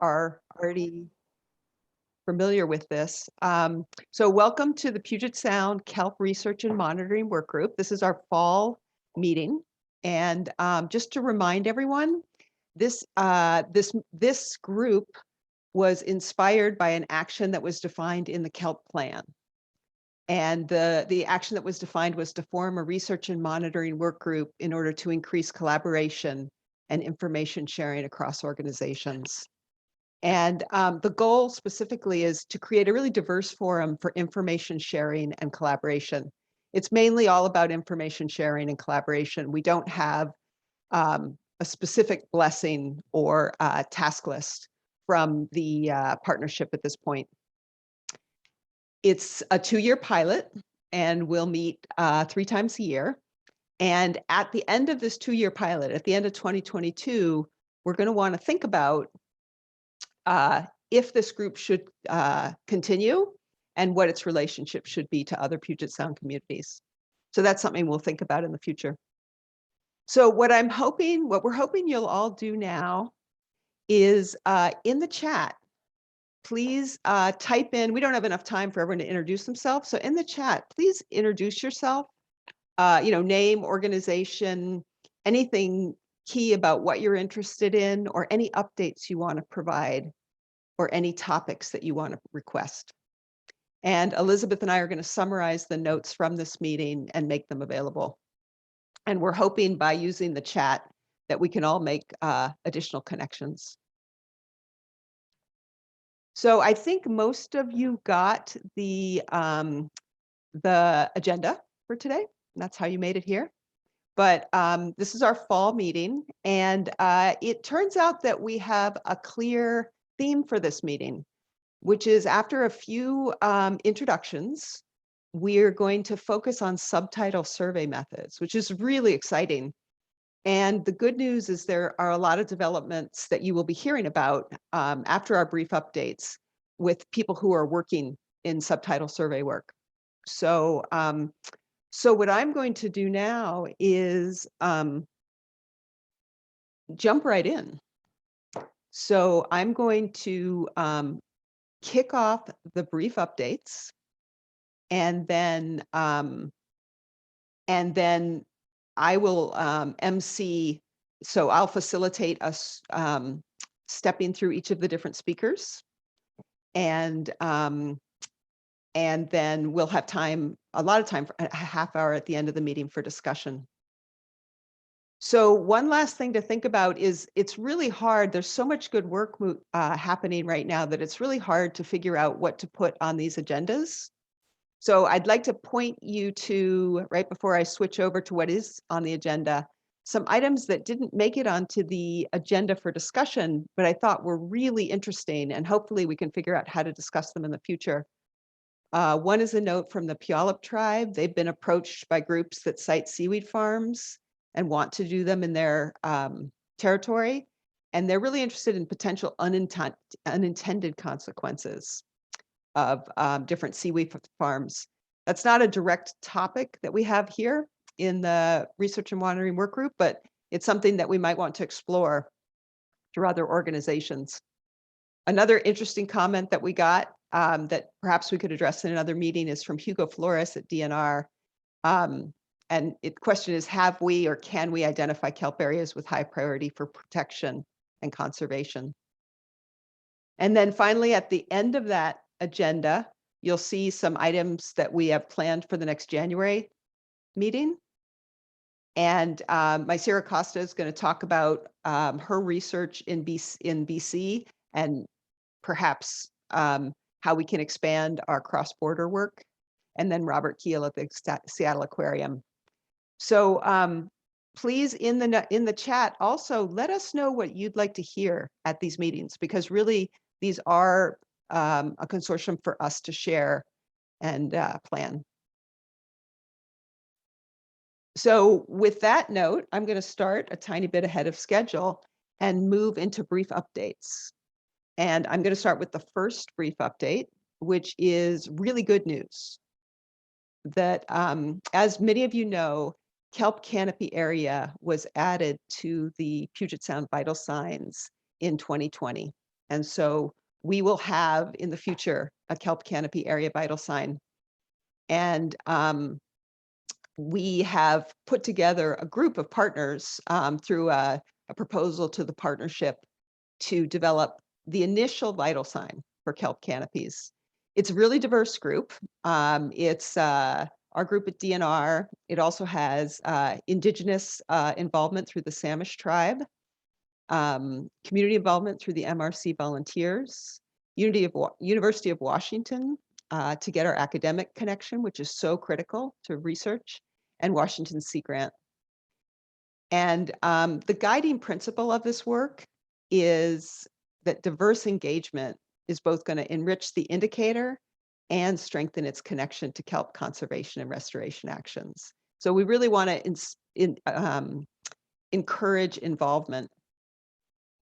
are already familiar with this. So welcome to the Puget Sound Kelp Research and Monitoring Work Group. This is our fall meeting. And just to remind everyone, this group was inspired by an action that was defined in the Kelp plan. And the action that was defined was to form a research and monitoring work group in order to increase collaboration and information sharing across organizations. And the goal specifically is to create a really diverse forum for information sharing and collaboration. It's mainly all about information sharing and collaboration. We don't have a specific blessing or task list from the partnership at this point. It's a 2-year pilot, and we'll meet 3 times a year. And at the end of this 2-year pilot, at the end of 2022, we're going to want to think about if this group should continue and what its relationship should be to other Puget Sound communities. So that's something we'll think about in the future. So what we're hoping you'll all do now is in the chat, please type in, we don't have enough time for everyone to introduce themselves. So in the chat, please introduce yourself, name, organization, anything key about what you're interested in, or any updates you want to provide, or any topics that you want to request. And Elizabeth and I are going to summarize the notes from this meeting and make them available. And we're hoping by using the chat that we can all make additional connections. So I think most of you got the agenda for today. That's how you made it here. But this is our fall meeting, and it turns out that we have a clear theme for this meeting, which is after a few introductions, we're going to focus on subtidal survey methods, which is really exciting. And the good news is there are a lot of developments that you will be hearing about after our brief updates with people who are working in subtidal survey work. So, so what I'm going to do now is jump right in. So I'm going to kick off the brief updates, and then I will MC. So I'll facilitate us stepping through each of the different speakers, and then we'll have time, a lot of time, for a half hour at the end of the meeting for discussion. So one last thing to think about is it's really hard. There's so much good work happening right now that it's really hard to figure out what to put on these agendas. So I'd like to point you to, right before I switch over to what is on the agenda, some items that didn't make it onto the agenda for discussion, but I thought were really interesting, and hopefully we can figure out how to discuss them in the future. One is a note from the Puyallup tribe. They've been approached by groups that site seaweed farms and want to do them in their territory. And they're really interested in potential unintended consequences of different seaweed farms. That's not a direct topic that we have here in the Research and Monitoring Work Group, but it's something that we might want to explore through other organizations. Another interesting comment that we got that perhaps we could address in another meeting is from Hugo Flores at DNR. And the question is, have we or can we identify kelp areas with high priority for protection and conservation? And then finally, at the end of that agenda, you'll see some items that we have planned for the next January meeting. And Mycera Costa is going to talk about her research in BC and perhaps how we can expand our cross-border work. And then Robert Keel at the Seattle Aquarium. So please, in the chat, also let us know what you'd like to hear at these meetings, because really these are a consortium for us to share and plan. So with that note, I'm going to start a tiny bit ahead of schedule and move into brief updates. And I'm going to start with the first brief update, which is really good news. That, as many of you know, kelp canopy area was added to the Puget Sound vital signs in 2020. And so we will have in the future a kelp canopy area vital sign. And we have put together a group of partners through a proposal to the partnership to develop the initial vital sign for kelp canopies. It's a really diverse group. It's our group at DNR. It also has Indigenous involvement through the Samish tribe, community involvement through the MRC volunteers, University of Washington to get our academic connection, which is so critical to research, and Washington Sea Grant. And the guiding principle of this work is that diverse engagement is both going to enrich the indicator and strengthen its connection to kelp conservation and restoration actions. So we really want to encourage involvement.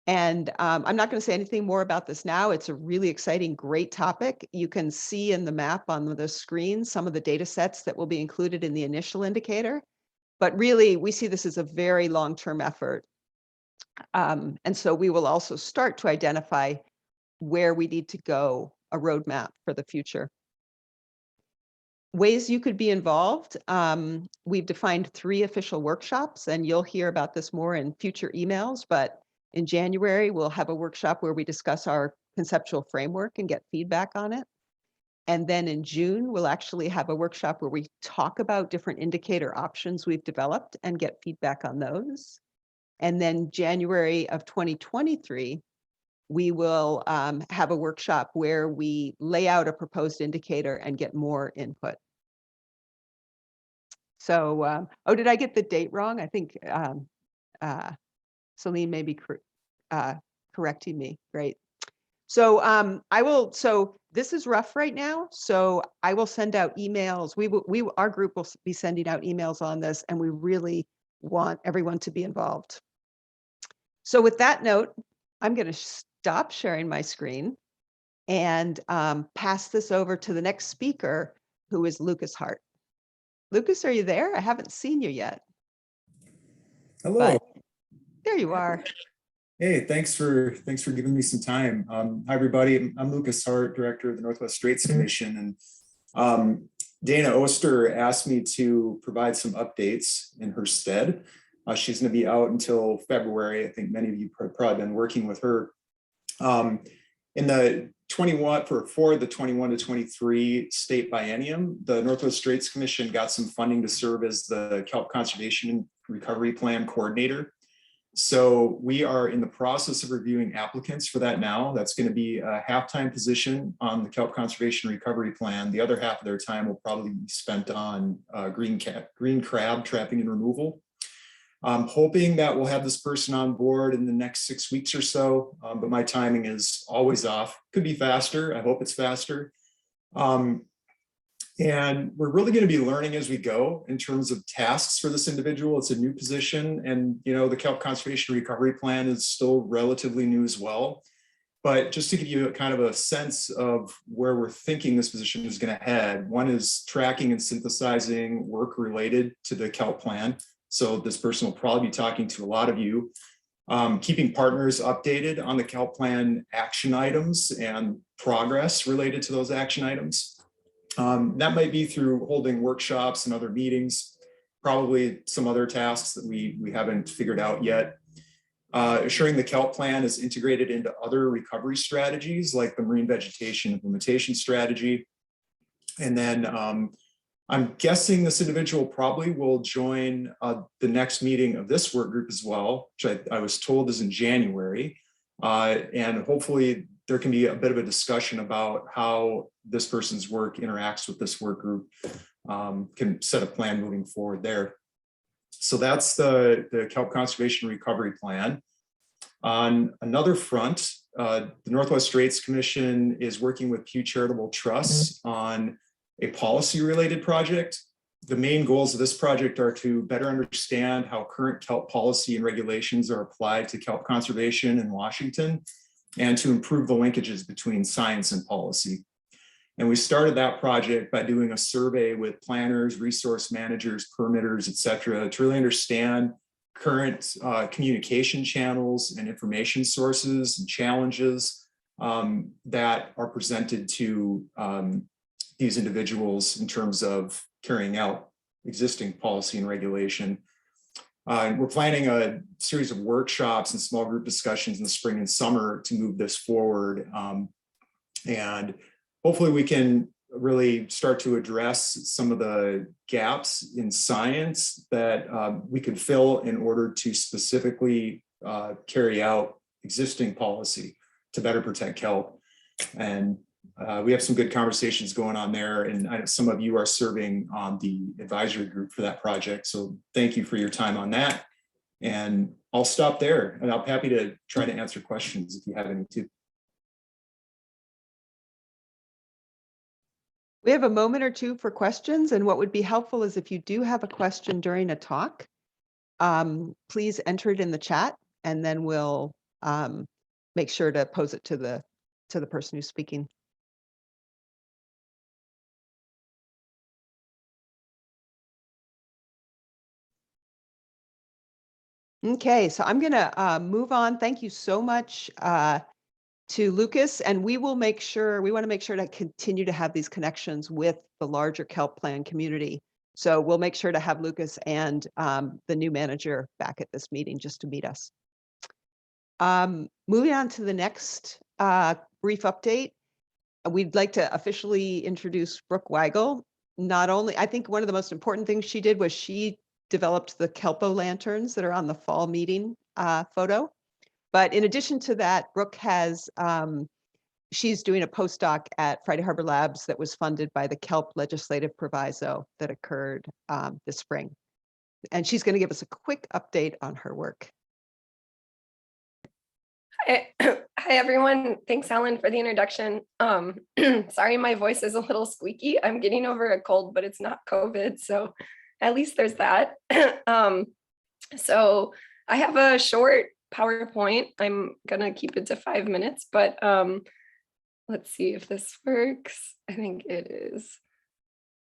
And I'm not going to say anything more about this now. It's a really exciting, great topic. You can see in the map on the screen some of the data sets that will be included in the initial indicator. But really, we see this as a very long-term effort. And so we will also start to identify where we need to go, a roadmap for the future. Ways you could be involved. We've defined 3 official workshops, and you'll hear about this more in future emails. But in January, we'll have a workshop where we discuss our conceptual framework and get feedback on it. And then in June, we'll actually have a workshop where we talk about different indicator options we've developed and get feedback on those. And then January of 2023, we will have a workshop where we lay out a proposed indicator and get more input. So, oh, did I get the date wrong? I think Celine may be correcting me. Great. So so this is rough right now. So I will send out emails. Our group will be sending out emails on this, and we really want everyone to be involved. So with that note, I'm going to stop sharing my screen and pass this over to the next speaker, who is Lucas Hart. Lucas, are you there? I haven't seen you yet. Hello. But there you are. Hey, thanks for giving me some time. Hi, everybody. I'm Lucas Hart, Director of the Northwest Straits Commission. And Dana Oster asked me to provide some updates in her stead. She's going to be out until February. I think many of you have probably been working with her. In the 21 for the 21 to 23 state biennium, the Northwest Straits Commission got some funding to serve as the Kelp Conservation and Recovery Plan coordinator. So we are in the process of reviewing applicants for that now. That's going to be a half-time position on the Kelp Conservation Recovery Plan. The other half of their time will probably be spent on green crab trapping and removal. I'm hoping that we'll have this person on board in the next 6 weeks or so, but my timing is always off. Could be faster. I hope it's faster. And we're really going to be learning as we go in terms of tasks for this individual. It's a new position, and the Kelp Conservation Recovery Plan is still relatively new as well. But just to give you kind of a sense of where we're thinking this position is going to head, one is tracking and synthesizing work related to the Kelp Plan. So this person will probably be talking to a lot of you, keeping partners updated on the Kelp Plan action items and progress related to those action items. That might be through holding workshops and other meetings, probably some other tasks that we haven't figured out yet. Assuring the Kelp Plan is integrated into other recovery strategies like the marine vegetation implementation strategy. And then I'm guessing this individual probably will join the next meeting of this work group as well, which I was told is in January. And hopefully there can be a bit of a discussion about how this person's work interacts with this work group, can set a plan moving forward there. So that's the Kelp Conservation Recovery Plan. On another front, the Northwest Straits Commission is working with Puget Charitable Trusts on a policy-related project. The main goals of this project are to better understand how current kelp policy and regulations are applied to kelp conservation in Washington, and to improve the linkages between science and policy. And we started that project by doing a survey with planners, resource managers, permitters, et cetera, to really understand current communication channels and information sources and challenges that are presented to these individuals in terms of carrying out existing policy and regulation. And we're planning a series of workshops and small group discussions in the spring and summer to move this forward. And hopefully we can really start to address some of the gaps in science that we could fill in order to specifically carry out existing policy to better protect kelp. And we have some good conversations going on there, and I know some of you are serving on the advisory group for that project. So thank you for your time on that. And I'll stop there, and I'm happy to try to answer questions if you have any too. We have a moment or two for questions, and what would be helpful is if you do have a question during a talk, please enter it in the chat, and then we'll make sure to pose it to the person who's speaking. Okay, so I'm gonna move on. Thank you so much to Lucas, and we want to make sure to continue to have these connections with the larger kelp plan community. So we'll make sure to have Lucas and the new manager back at this meeting just to meet us. Moving on to the next brief update, we'd like to officially introduce Brooke Weigel. Not only, I think one of the most important things she did was she developed the Kelpo lanterns that are on the fall meeting photo. But in addition to that, Brooke has, she's doing a postdoc at Friday Harbor Labs that was funded by the Kelp legislative proviso that occurred this spring. And she's going to give us a quick update on her work. Hi everyone. Thanks, Alan, for the introduction. Sorry, my voice is a little squeaky. I'm getting over a cold, but it's not COVID, so at least there's that. So I have a short PowerPoint. I'm gonna keep it to 5 minutes, but let's see if this works. I think it is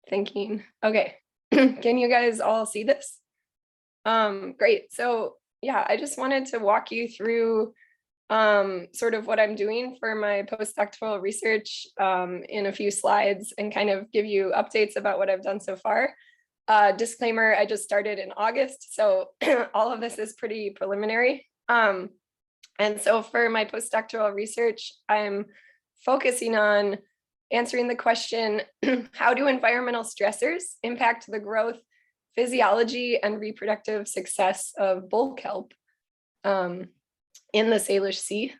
thinking. Okay, can you guys all see this? Great. So yeah, I just wanted to walk you through sort of what I'm doing for my postdoctoral research in a few slides and kind of give you updates about what I've done so far. Disclaimer, I just started in August, so all of this is pretty preliminary. And so for my postdoctoral research, I'm focusing on answering the question, how do environmental stressors impact the growth, physiology, and reproductive success of bull kelp in the Salish Sea?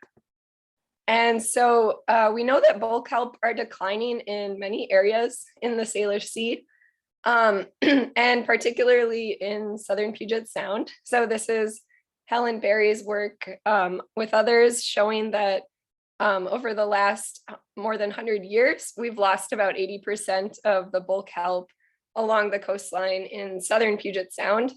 And so we know that bull kelp are declining in many areas in the Salish Sea, and particularly in southern Puget Sound. So this is Helen Berry's work with others showing that over the last more than 100 years, we've lost about 80% of the bull kelp along the coastline in southern Puget Sound.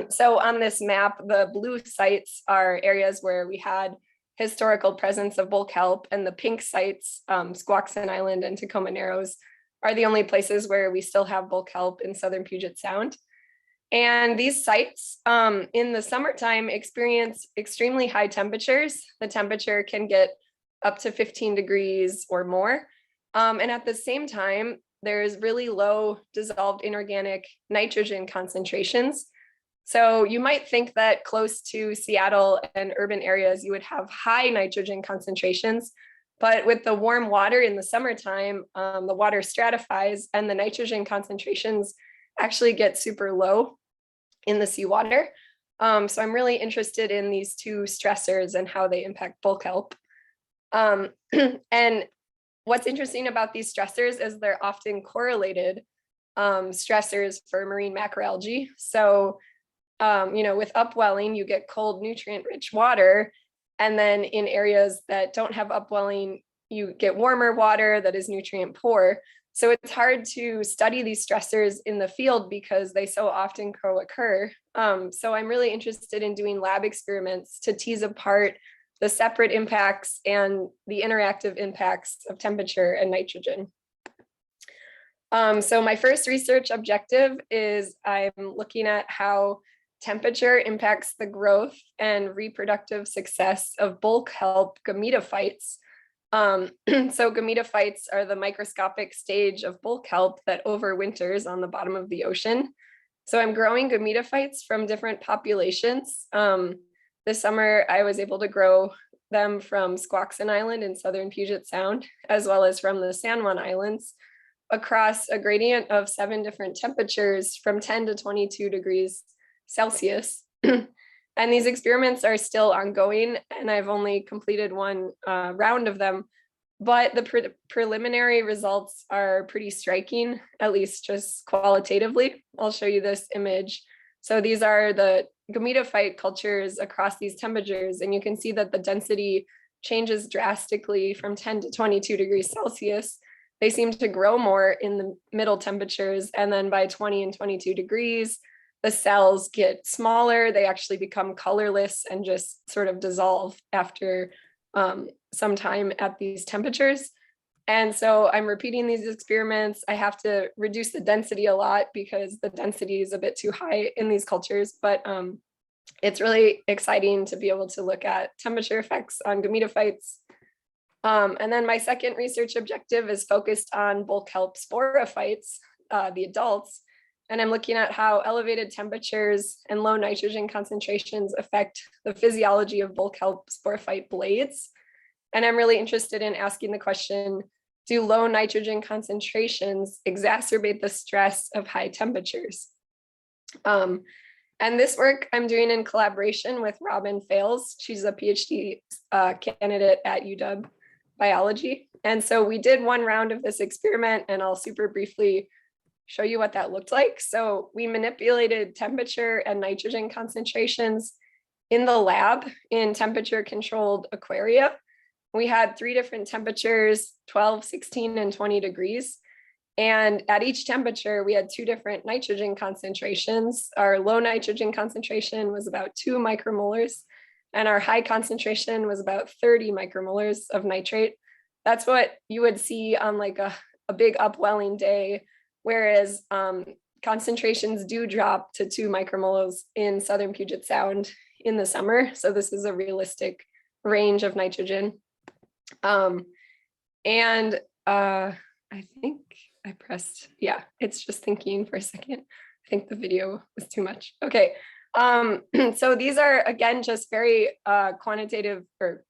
So on this map, the blue sites are areas where we had historical presence of bull kelp, and the pink sites, Squaxin Island and Tacoma Narrows, are the only places where we still have bull kelp in southern Puget Sound. And these sites in the summertime experience extremely high temperatures. The temperature can get up to 15 degrees or more. And at the same time, there's really low dissolved inorganic nitrogen concentrations. So you might think that close to Seattle and urban areas, you would have high nitrogen concentrations, but with the warm water in the summertime, the water stratifies and the nitrogen concentrations actually get super low in the seawater. So I'm really interested in these two stressors and how they impact bull kelp. And what's interesting about these stressors is they're often correlated stressors for marine macroalgae. So with upwelling, you get cold, nutrient-rich water. And then in areas that don't have upwelling, you get warmer water that is nutrient poor. So it's hard to study these stressors in the field because they so often co-occur. So I'm really interested in doing lab experiments to tease apart the separate impacts and the interactive impacts of temperature and nitrogen. So my first research objective is I'm looking at how temperature impacts the growth and reproductive success of bull kelp gametophytes. So gametophytes are the microscopic stage of bull kelp that overwinters on the bottom of the ocean. So I'm growing gametophytes from different populations. This summer, I was able to grow them from Squaxin Island in southern Puget Sound, as well as from the San Juan Islands, across a gradient of 7 different temperatures from 10 to 22 degrees Celsius. And these experiments are still ongoing, and I've only completed one round of them, but the preliminary results are pretty striking, at least just qualitatively. I'll show you this image. So these are the gametophyte cultures across these temperatures, and you can see that the density changes drastically from 10 to 22 degrees Celsius. They seem to grow more in the middle temperatures, and then by 20 and 22 degrees, the cells get smaller, they actually become colorless and just sort of dissolve after some time at these temperatures. And so I'm repeating these experiments. I have to reduce the density a lot because the density is a bit too high in these cultures, but it's really exciting to be able to look at temperature effects on gametophytes. And then my second research objective is focused on bull kelp sporophytes, the adults. And I'm looking at how elevated temperatures and low nitrogen concentrations affect the physiology of bull kelp sporophyte blades. And I'm really interested in asking the question, do low nitrogen concentrations exacerbate the stress of high temperatures? And this work I'm doing in collaboration with Robin Fales. She's a PhD candidate at UW biology. And so we did one round of this experiment, and I'll super briefly show you what that looked like. So we manipulated temperature and nitrogen concentrations in the lab in temperature controlled aquaria. We had 3 different temperatures, 12, 16, and 20 degrees. And at each temperature, we had 2 different nitrogen concentrations. Our low nitrogen concentration was about 2 micromolars, and our high concentration was about 30 micromolars of nitrate. That's what you would see on like a big upwelling day, whereas concentrations do drop to 2 micromolars in southern Puget Sound in the summer. So this is a realistic range of nitrogen. I think I pressed, yeah, it's just thinking for a second. I think the video was too much. Okay. So these are, again, just very quantitative or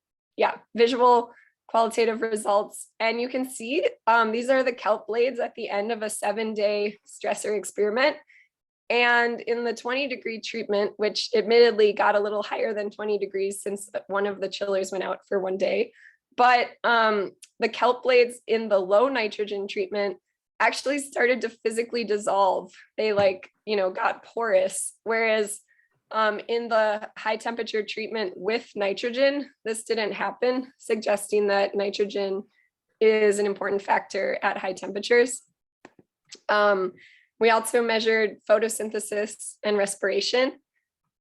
visual qualitative results. And you can see these are the kelp blades at the end of a 7-day stressor experiment. And in the 20-degree treatment, which admittedly got a little higher than 20 degrees since one of the chillers went out for 1 day, but the kelp blades in the low nitrogen treatment actually started to physically dissolve. They got porous, whereas in the high temperature treatment with nitrogen, this didn't happen, suggesting that nitrogen is an important factor at high temperatures. We also measured photosynthesis and respiration.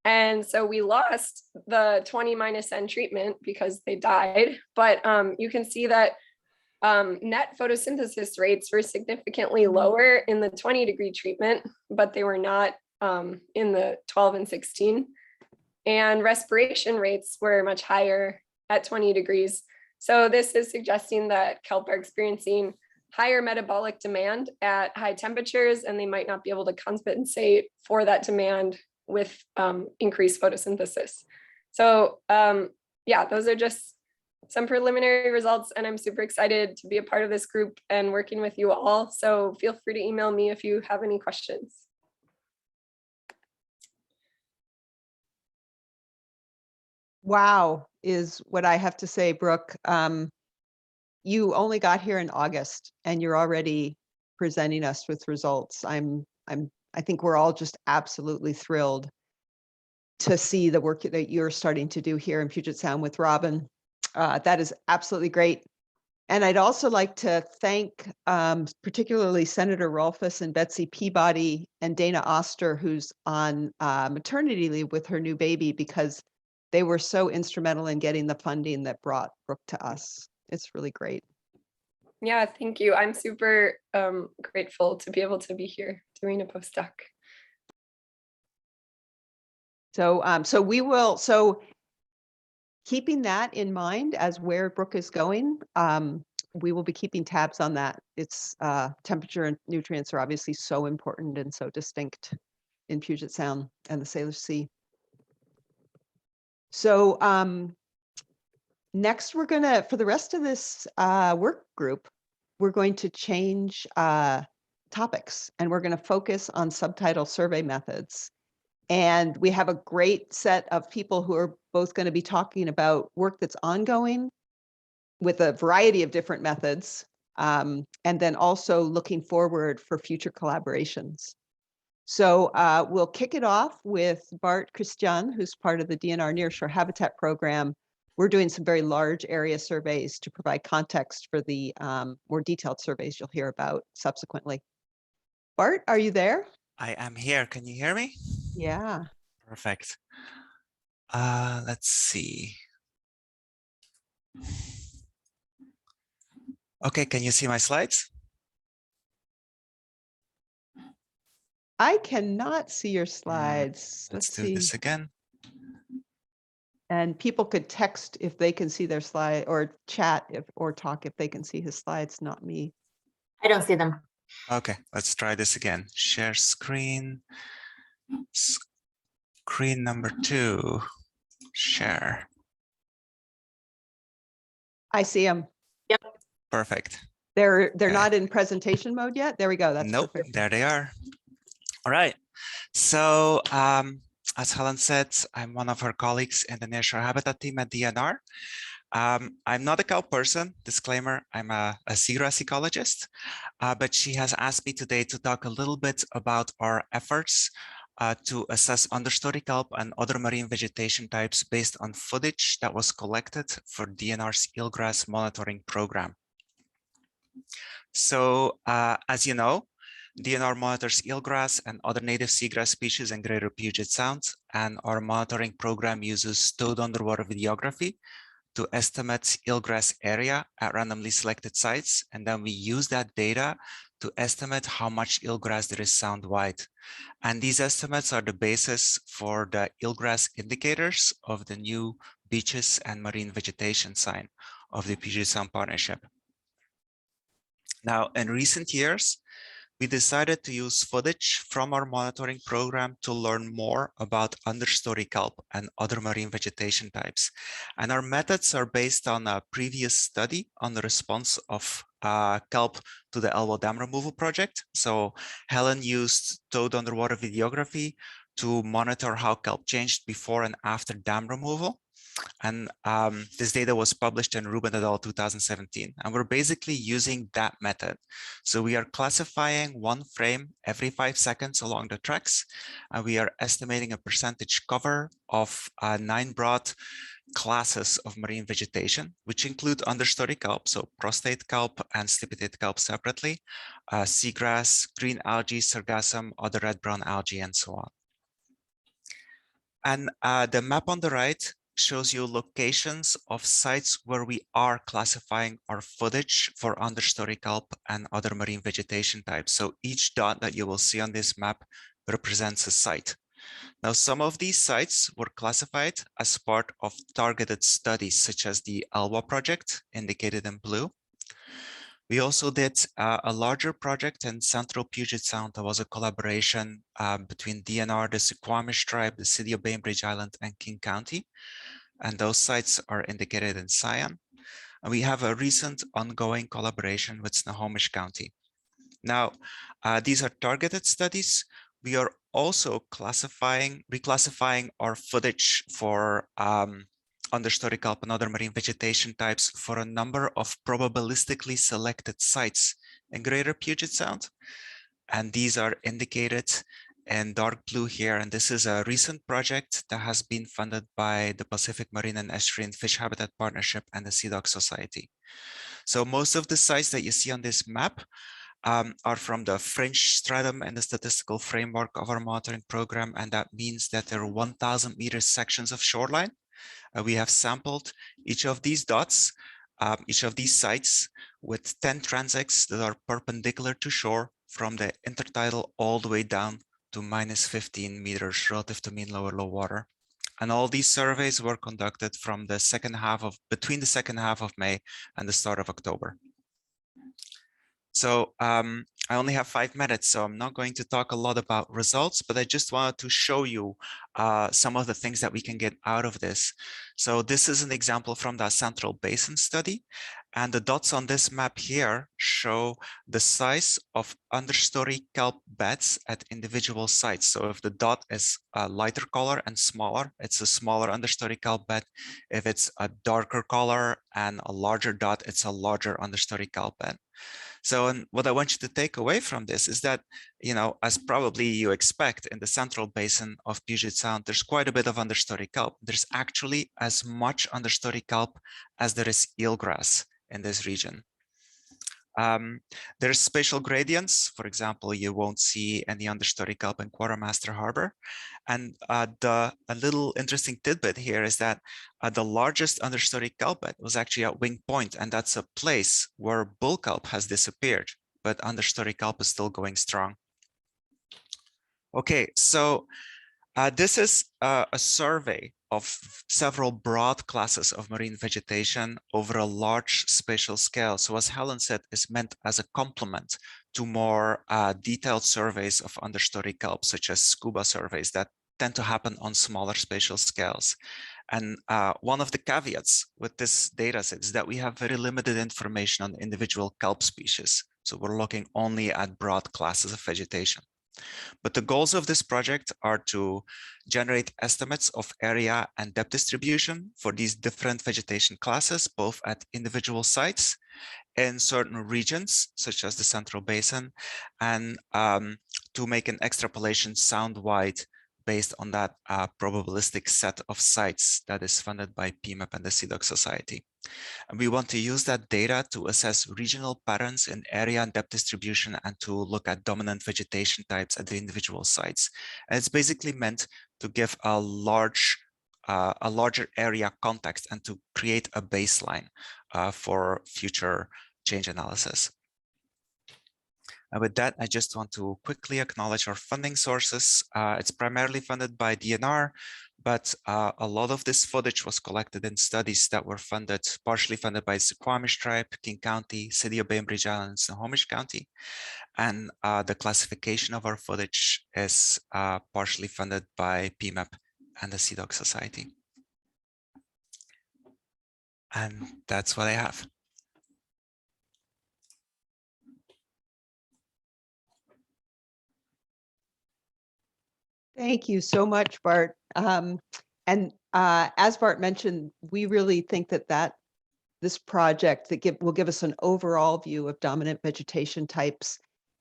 And so we lost the 20 -N treatment because they died, but you can see that net photosynthesis rates were significantly lower in the 20-degree treatment, but they were not in the 12 and 16. And respiration rates were much higher at 20 degrees. So this is suggesting that kelp are experiencing higher metabolic demand at high temperatures, and they might not be able to compensate for that demand with increased photosynthesis. So those are just some preliminary results, and I'm super excited to be a part of this group and working with you all. So feel free to email me if you have any questions. Wow, is what I have to say, Brooke. You only got here in August and you're already presenting us with results. I think we're all just absolutely thrilled to see the work that you're starting to do here in Puget Sound with Robin. That is absolutely great. And I'd also like to thank particularly Senator Rolfus and Betsy Peabody and Dana Oster, who's on maternity leave with her new baby, because they were so instrumental in getting the funding that brought Brooke to us. It's really great. Yeah, thank you. I'm super grateful to be able to be here doing a postdoc. So keeping that in mind as where Brook is going, we will be keeping tabs on that. It's temperature and nutrients are obviously so important and so distinct in Puget Sound and the Salish Sea. So next we're gonna, for the rest of this work group, we're going to change topics and we're gonna focus on subtidal survey methods. And we have a great set of people who are both going to be talking about work that's ongoing with a variety of different methods, and then also looking forward for future collaborations. So we'll kick it off with Bart Christian, who's part of the DNR Nearshore Habitat Program. We're doing some very large area surveys to provide context for the more detailed surveys you'll hear about subsequently. Bart, are you there? I am here. Can you hear me? Yeah. Perfect. Let's see. Okay, can you see my slides? I cannot see your slides. Let's do see. this again. And people could text if they can see their slide, or chat or talk if they can see his slides, not me. I don't see them. Okay, let's try this again. Share screen. Screen number 2. Share. I see them. Yep. Perfect. They're not in presentation mode yet. There we go. That's nope. perfect. There they are. All right. So as Helen said, I'm one of her colleagues in the Nearshore Habitat team at DNR. I'm not a kelp person, disclaimer, I'm a seagrass ecologist, but she has asked me today to talk a little bit about our efforts to assess understory kelp and other marine vegetation types based on footage that was collected for DNR's eelgrass monitoring program. So as you know, DNR monitors eelgrass and other native seagrass species in Greater Puget Sound, and our monitoring program uses towed underwater videography to estimate eelgrass area at randomly selected sites, and then we use that data to estimate how much eelgrass there is sound-wide. And these estimates are the basis for the eelgrass indicators of the new beaches and marine vegetation sign of the Puget Sound Partnership. Now, in recent years, we decided to use footage from our monitoring program to learn more about understory kelp and other marine vegetation types. And our methods are based on a previous study on the response of kelp to the Elbow Dam removal project. So Helen used towed underwater videography to monitor how kelp changed before and after dam removal. And this data was published in Rubin et al. 2017. And we're basically using that method. So we are classifying one frame every 5 seconds along the tracks. And we are estimating a percentage cover of 9 broad classes of marine vegetation, which include understory kelp, so prostate kelp and stipitate kelp separately, seagrass, green algae, sargassum, other red-brown algae, and so on. And the map on the right shows you locations of sites where we are classifying our footage for understory kelp and other marine vegetation types. So each dot that you will see on this map represents a site. Now, some of these sites were classified as part of targeted studies, such as the ALWA project, indicated in blue. We also did a larger project in Central Puget Sound. That was a collaboration between DNR, the Suquamish tribe, the city of Bainbridge Island, and King County. And those sites are indicated in cyan. And we have a recent ongoing collaboration with Snohomish County. Now, these are targeted studies. We are also reclassifying our footage for understory kelp and other marine vegetation types for a number of probabilistically selected sites in Greater Puget Sound. And these are indicated in dark blue here. And this is a recent project that has been funded by the Pacific Marine and Estuarine Fish Habitat Partnership and the Sea Dog Society. So most of the sites that you see on this map are from the fringe stratum in the statistical framework of our monitoring program. And that means that there are 1,000 meter sections of shoreline. We have sampled each of these dots, each of these sites with 10 transects that are perpendicular to shore from the intertidal all the way down to -15 meters relative to mean low water. And all these surveys were conducted from the between the second half of May and the start of October. So I only have 5 minutes, so I'm not going to talk a lot about results, but I just wanted to show you some of the things that we can get out of this. So this is an example from the Central Basin study. And the dots on this map here show the size of understory kelp beds at individual sites. So if the dot is a lighter color and smaller, it's a smaller understory kelp bed. If it's a darker color and a larger dot, it's a larger understory kelp bed. So, and what I want you to take away from this is that, you know, as probably you expect in the central basin of Puget Sound, there's quite a bit of understory kelp. There's actually as much understory kelp as there is eelgrass in this region. There's spatial gradients. For example, you won't see any understory kelp in Quartermaster Harbor. And a little interesting tidbit here is that the largest understory kelp bed was actually at Wing Point, and that's a place where bull kelp has disappeared, but understory kelp is still going strong. Okay, so this is a survey of several broad classes of marine vegetation over a large spatial scale. So as Helen said, is meant as a complement to more detailed surveys of understory kelp, such as scuba surveys that tend to happen on smaller spatial scales. And one of the caveats with this data set is that we have very limited information on individual kelp species. So we're looking only at broad classes of vegetation. But the goals of this project are to generate estimates of area and depth distribution for these different vegetation classes, both at individual sites in certain regions, such as the Central Basin, and to make an extrapolation sound-wide based on that probabilistic set of sites that is funded by PMAP and the CDOC Society. And we want to use that data to assess regional patterns in area and depth distribution and to look at dominant vegetation types at the individual sites. And it's basically meant to give a larger area context and to create a baseline for future change analysis. And with that, I just want to quickly acknowledge our funding sources. It's primarily funded by DNR, but a lot of this footage was collected in studies that were partially funded by Suquamish Tribe, King County, City of Bainbridge Island, and Snohomish County. And the classification of our footage is partially funded by PMAP and the CDOC Society. And that's what I have. Thank you so much, Bart. As Bart mentioned, we really think that this project will give us an overall view of dominant vegetation types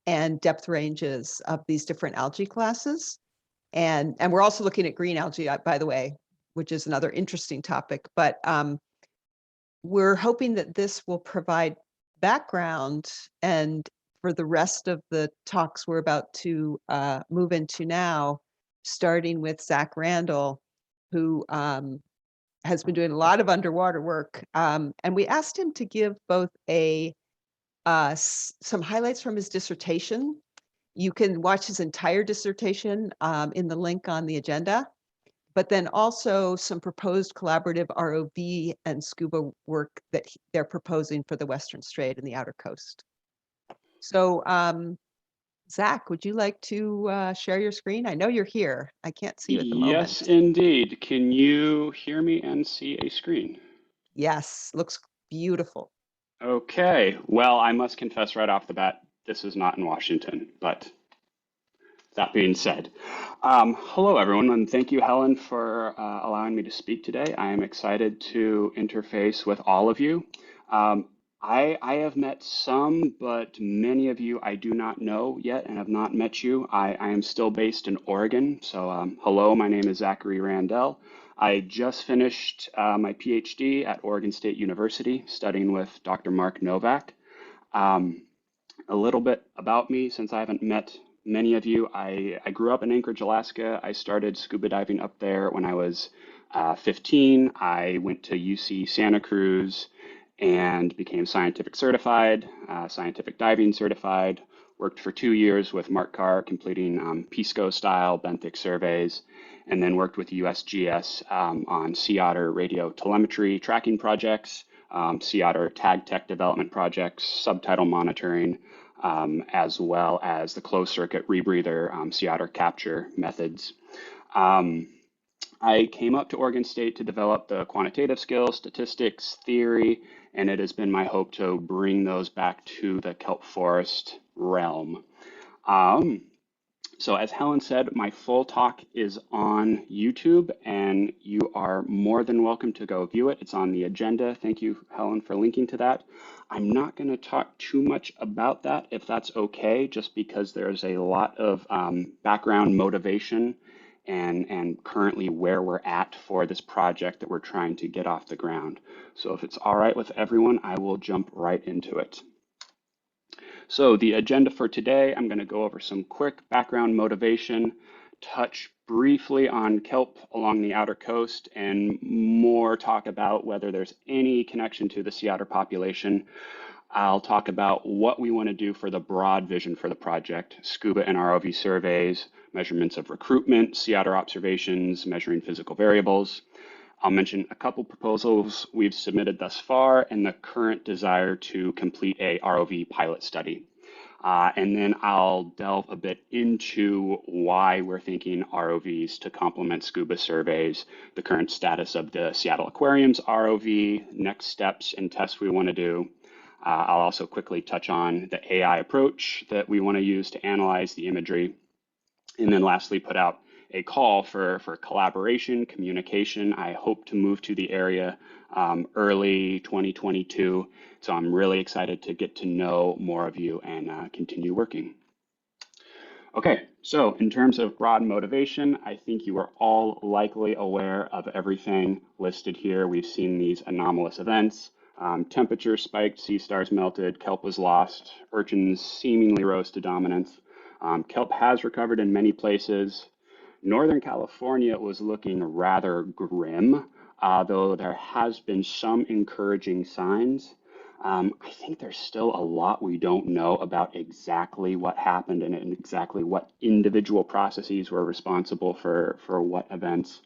and depth ranges of these different algae classes. And we're also looking at green algae, by the way, which is another interesting topic. But we're hoping that this will provide background and for the rest of the talks we're about to move into now, starting with Zach Randell, who has been doing a lot of underwater work. And we asked him to give both some highlights from his dissertation. You can watch his entire dissertation in the link on the agenda, but then also some proposed collaborative ROV and SCUBA work that they're proposing for the Western Strait and the Outer Coast. So Zach, would you like to share your screen? I know you're here. I can't see you at the moment. Yes, indeed. Can you hear me and see a screen? Yes, looks beautiful. Okay, well, I must confess right off the bat, this is not in Washington, but that being said, hello everyone, and thank you, Helen, for allowing me to speak today. I am excited to interface with all of you. I have met some, but many of you I do not know yet and have not met you. I am still based in Oregon. So hello, my name is Zachary Randell. I just finished my PhD at Oregon State University studying with Dr. Mark Novak. A little bit about me, since I haven't met many of you. I grew up in Anchorage, Alaska. I started scuba diving up there when I was 15. I went to UC Santa Cruz and became scientific certified, scientific diving certified, worked for 2 years with Mark Carr completing PSCO style benthic surveys, and then worked with USGS on sea otter radio telemetry tracking projects, sea otter tag tech development projects, subtidal monitoring, as well as the closed circuit rebreather sea otter capture methods. I came up to Oregon State to develop the quantitative skills, statistics, theory, and it has been my hope to bring those back to the kelp forest realm. So as Helen said, my full talk is on YouTube, and you are more than welcome to go view it. It's on the agenda. Thank you, Helen, for linking to that. I'm not going to talk too much about that, if that's okay, just because there's a lot of background motivation and currently where we're at for this project that we're trying to get off the ground. So if it's all right with everyone, I will jump right into it. So the agenda for today, I'm going to go over some quick background motivation, touch briefly on kelp along the outer coast, and more talk about whether there's any connection to the sea otter population. I'll talk about what we want to do for the broad vision for the project, SCUBA and ROV surveys, measurements of recruitment, sea otter observations, measuring physical variables. I'll mention a couple proposals we've submitted thus far and the current desire to complete a ROV pilot study. And then I'll delve a bit into why we're thinking ROVs to complement SCUBA surveys, the current status of the Seattle Aquarium's ROV, next steps and tests we want to do. I'll also quickly touch on the AI approach that we want to use to analyze the imagery. And then lastly, put out a call for collaboration, communication. I hope to move to the area early 2022. So I'm really excited to get to know more of you and continue working. Okay, so in terms of broad motivation, I think you are all likely aware of everything listed here. We've seen these anomalous events. Temperature spiked, sea stars melted, kelp was lost, urchins seemingly rose to dominance. Kelp has recovered in many places. Northern California was looking rather grim, though there has been some encouraging signs. I think there's still a lot we don't know about exactly what happened and exactly what individual processes were responsible for what events.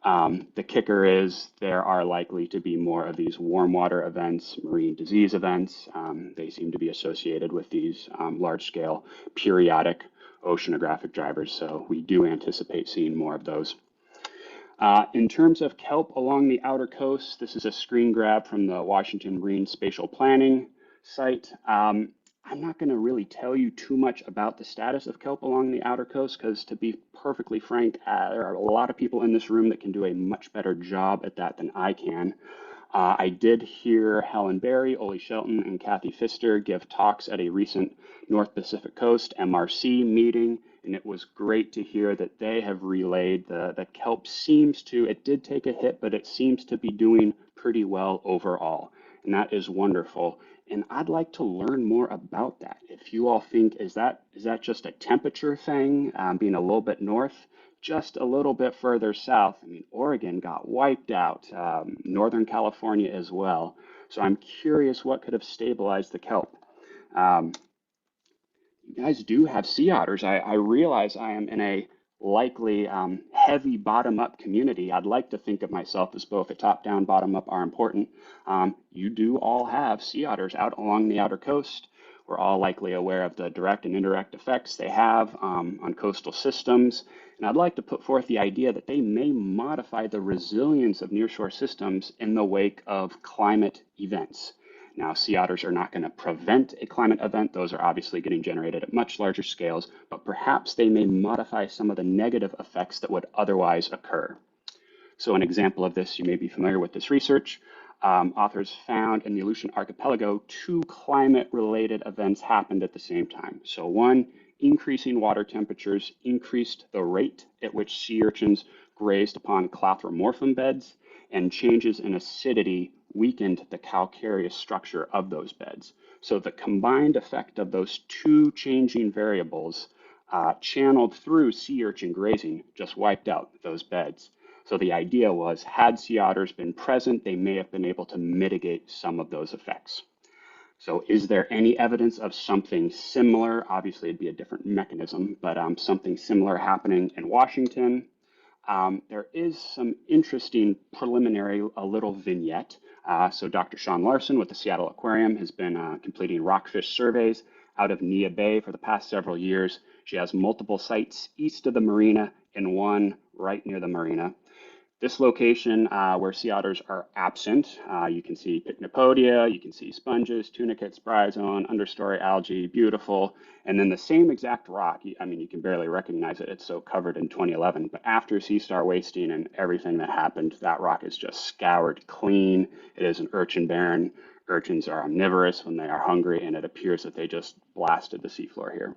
The kicker is there are likely to be more of these warm water events, marine disease events. They seem to be associated with these large-scale periodic oceanographic drivers, so we do anticipate seeing more of those. In terms of kelp along the outer coast, this is a screen grab from the Washington Marine Spatial Planning site. I'm not going to really tell you too much about the status of kelp along the outer coast because, to be perfectly frank, there are a lot of people in this room that can do a much better job at that than I can. I did hear Helen Berry, Ole Shelton, and Kathy Pfister give talks at a recent North Pacific Coast MRC meeting, and it was great to hear that they have relayed the kelp seems to, it did take a hit, but it seems to be doing pretty well overall, and that is wonderful. And I'd like to learn more about that. If you all think, is that just a temperature thing, being a little bit north? Just a little bit further south, I mean, Oregon got wiped out, Northern California as well. So I'm curious what could have stabilized the kelp. You guys do have sea otters. I realize I am in a likely heavy bottom-up community. I'd like to think of myself as both a top-down, bottom-up are important. You do all have sea otters out along the outer coast. We're all likely aware of the direct and indirect effects they have on coastal systems. And I'd like to put forth the idea that they may modify the resilience of nearshore systems in the wake of climate events. Now, sea otters are not going to prevent a climate event. Those are obviously getting generated at much larger scales, but perhaps they may modify some of the negative effects that would otherwise occur. So an example of this, you may be familiar with this research. Authors found in the Aleutian Archipelago, 2 climate-related events happened at the same time. So one, increasing water temperatures increased the rate at which sea urchins grazed upon clathromorphum beds, and changes in acidity weakened the calcareous structure of those beds. So the combined effect of those 2 changing variables channeled through sea urchin grazing just wiped out those beds. So the idea was, had sea otters been present, they may have been able to mitigate some of those effects. So is there any evidence of something similar? Obviously, it'd be a different mechanism, but something similar happening in Washington. There is some interesting preliminary, a little vignette. So Dr. Sean Larson with the Seattle Aquarium has been completing rockfish surveys out of Nia Bay for the past several years. She has multiple sites east of the marina and one right near the marina. This location where sea otters are absent, you can see Pycnopodia, you can see sponges, tunicates, bryozoan, understory algae, beautiful. And then the same exact rock, I mean, you can barely recognize it. It's so covered in 2011. But after sea star wasting and everything that happened, that rock is just scoured clean. It is an urchin barren. Urchins are omnivorous when they are hungry, and it appears that they just blasted the seafloor here.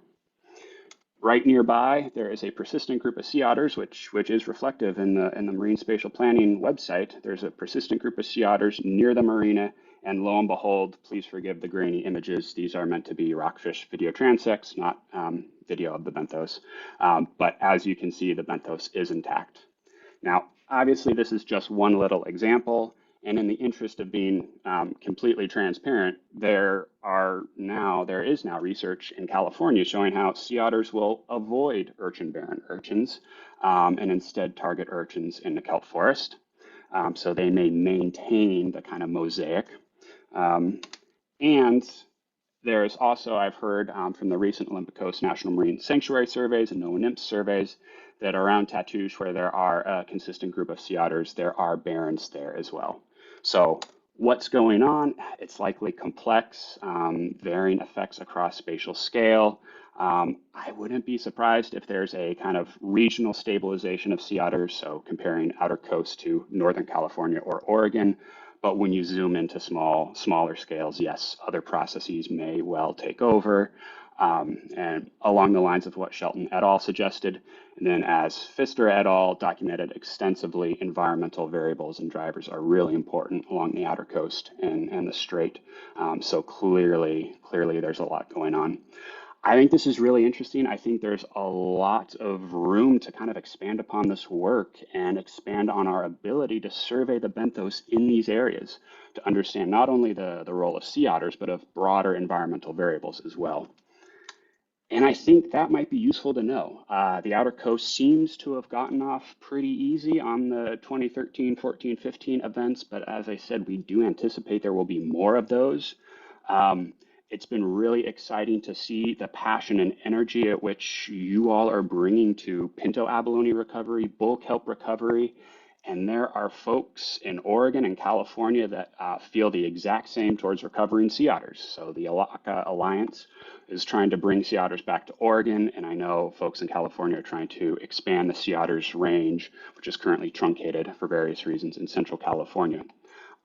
Right nearby, there is a persistent group of sea otters, which is reflective in the Marine Spatial Planning website. There's a persistent group of sea otters near the marina, and lo and behold, please forgive the grainy images. These are meant to be rockfish video transects, not video of the benthos. But as you can see, the benthos is intact. Now, obviously, this is just one little example. And in the interest of being completely transparent, there is now research in California showing how sea otters will avoid urchin-barren urchins and instead target urchins in the kelp forest. So they may maintain the kind of mosaic. And there's also, I've heard from the recent Olympic Coast National Marine Sanctuary surveys and NOAA NIMS surveys that around Tatoosh, where there are a consistent group of sea otters, there are barrens there as well. So what's going on? It's likely complex, varying effects across spatial scale. I wouldn't be surprised if there's a kind of regional stabilization of sea otters, so comparing outer coast to Northern California or Oregon. But when you zoom into smaller scales, yes, other processes may well take over. And along the lines of what Shelton et al. Suggested, and then as Pfister et al. Documented extensively, environmental variables and drivers are really important along the outer coast and the strait. So clearly there's a lot going on. I think this is really interesting. I think there's a lot of room to kind of expand upon this work and expand on our ability to survey the benthos in these areas to understand not only the role of sea otters, but of broader environmental variables as well. And I think that might be useful to know. The outer coast seems to have gotten off pretty easy on the 2013, 14, 15 events, but as I said, we do anticipate there will be more of those. It's been really exciting to see the passion and energy at which you all are bringing to pinto abalone recovery, bull kelp recovery. And there are folks in Oregon and California that feel the exact same towards recovering sea otters. So the Alaka Alliance is trying to bring sea otters back to Oregon. And I know folks in California are trying to expand the sea otters range, which is currently truncated for various reasons in Central California.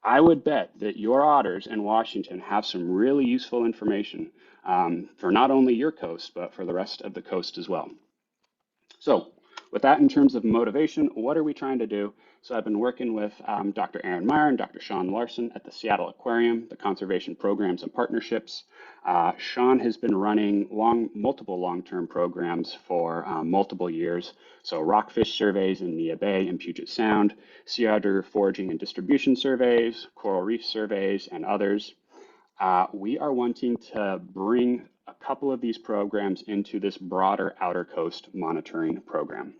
I would bet that your otters in Washington have some really useful information for not only your coast, but for the rest of the coast as well. So with that, in terms of motivation, what are we trying to do? So I've been working with Dr. Aaron Meyer and Dr. Sean Larson at the Seattle Aquarium, the conservation programs and partnerships. Sean has been running multiple long-term programs for multiple years. So rockfish surveys in Nia Bay and Puget Sound, sea otter foraging and distribution surveys, coral reef surveys, and others. We are wanting to bring a couple of these programs into this broader outer coast monitoring program.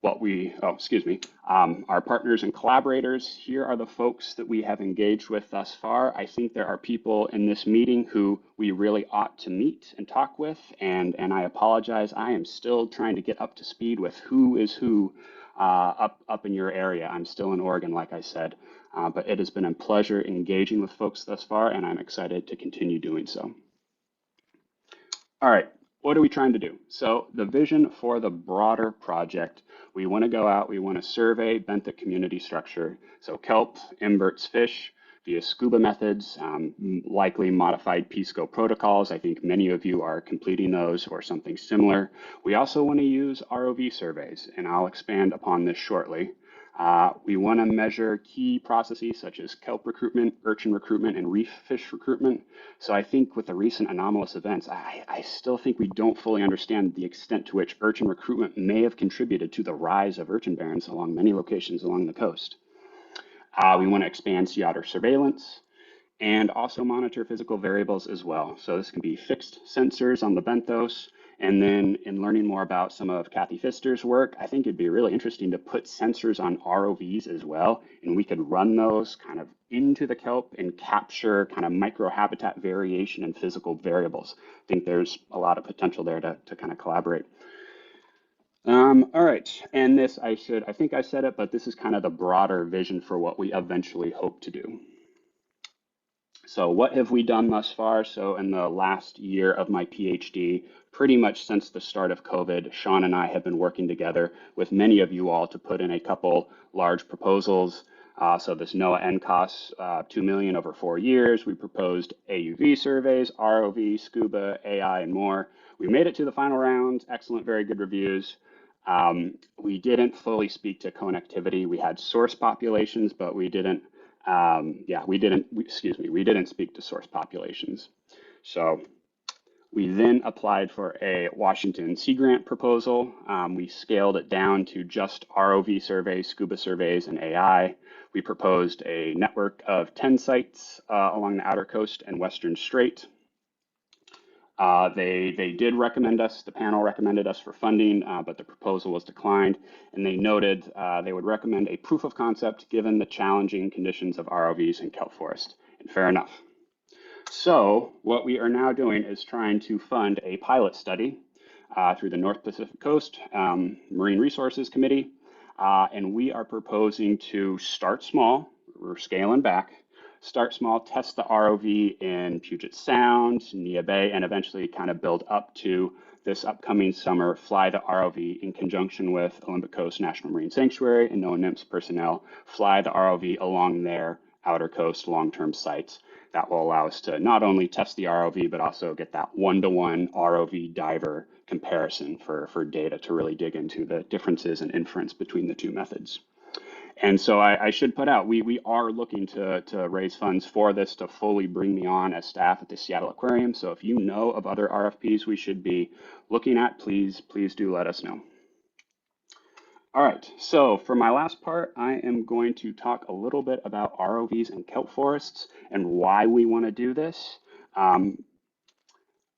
Our partners and collaborators, here are the folks that we have engaged with thus far. I think there are people in this meeting who we really ought to meet and talk with, and I apologize, I am still trying to get up to speed with who is who up in your area. I'm still in Oregon, like I said, but it has been a pleasure engaging with folks thus far, and I'm excited to continue doing so. All right, what are we trying to do? So the vision for the broader project, we want to go out, we want to survey benthic community structure. So kelp, inverts fish via scuba methods, likely modified PSCO protocols. I think many of you are completing those or something similar. We also want to use ROV surveys, and I'll expand upon this shortly. We want to measure key processes such as kelp recruitment, urchin recruitment, and reef fish recruitment. So I think with the recent anomalous events, I still think we don't fully understand the extent to which urchin recruitment may have contributed to the rise of urchin barrens along many locations along the coast. We want to expand sea otter surveillance and also monitor physical variables as well. So this can be fixed sensors on the benthos. And then in learning more about some of Kathy Pfister's work, I think it'd be really interesting to put sensors on ROVs as well. And we could run those kind of into the kelp and capture kind of microhabitat variation and physical variables. I think there's a lot of potential there to kind of collaborate. All right, and this I think I said it, but this is kind of the broader vision for what we eventually hope to do. So what have we done thus far? So in the last year of my PhD, pretty much since the start of COVID, Sean and I have been working together with many of you all to put in a couple large proposals. So this NOAA NCOS, $2 million over 4 years. We proposed AUV surveys, ROV, SCUBA, AI, and more. We made it to the final round. Excellent, very good reviews. We didn't fully speak to connectivity. We had source populations, but we didn't we didn't speak to source populations. So we then applied for a Washington Sea Grant proposal. We scaled it down to just ROV surveys, SCUBA surveys, and AI. We proposed a network of 10 sites along the Outer Coast and Western Strait. They did recommend us, the panel recommended us for funding, but the proposal was declined. And they noted they would recommend a proof of concept given the challenging conditions of ROVs in kelp forest. And fair enough. So what we are now doing is trying to fund a pilot study through the North Pacific Coast Marine Resources Committee. And we are proposing to start small. We're scaling back. Start small, test the ROV in Puget Sound, Nia Bay, and eventually kind of build up to this upcoming summer, fly the ROV in conjunction with Olympic Coast National Marine Sanctuary and NOAA NMFS personnel, fly the ROV along their outer coast long-term sites. That will allow us to not only test the ROV, but also get that one-to-one ROV diver comparison for data to really dig into the differences and inference between the two methods. And so I should put out, we are looking to raise funds for this to fully bring me on as staff at the Seattle Aquarium. So if you know of other RFPs we should be looking at, please do let us know. All right, so for my last part, I am going to talk a little bit about ROVs and kelp forests and why we want to do this.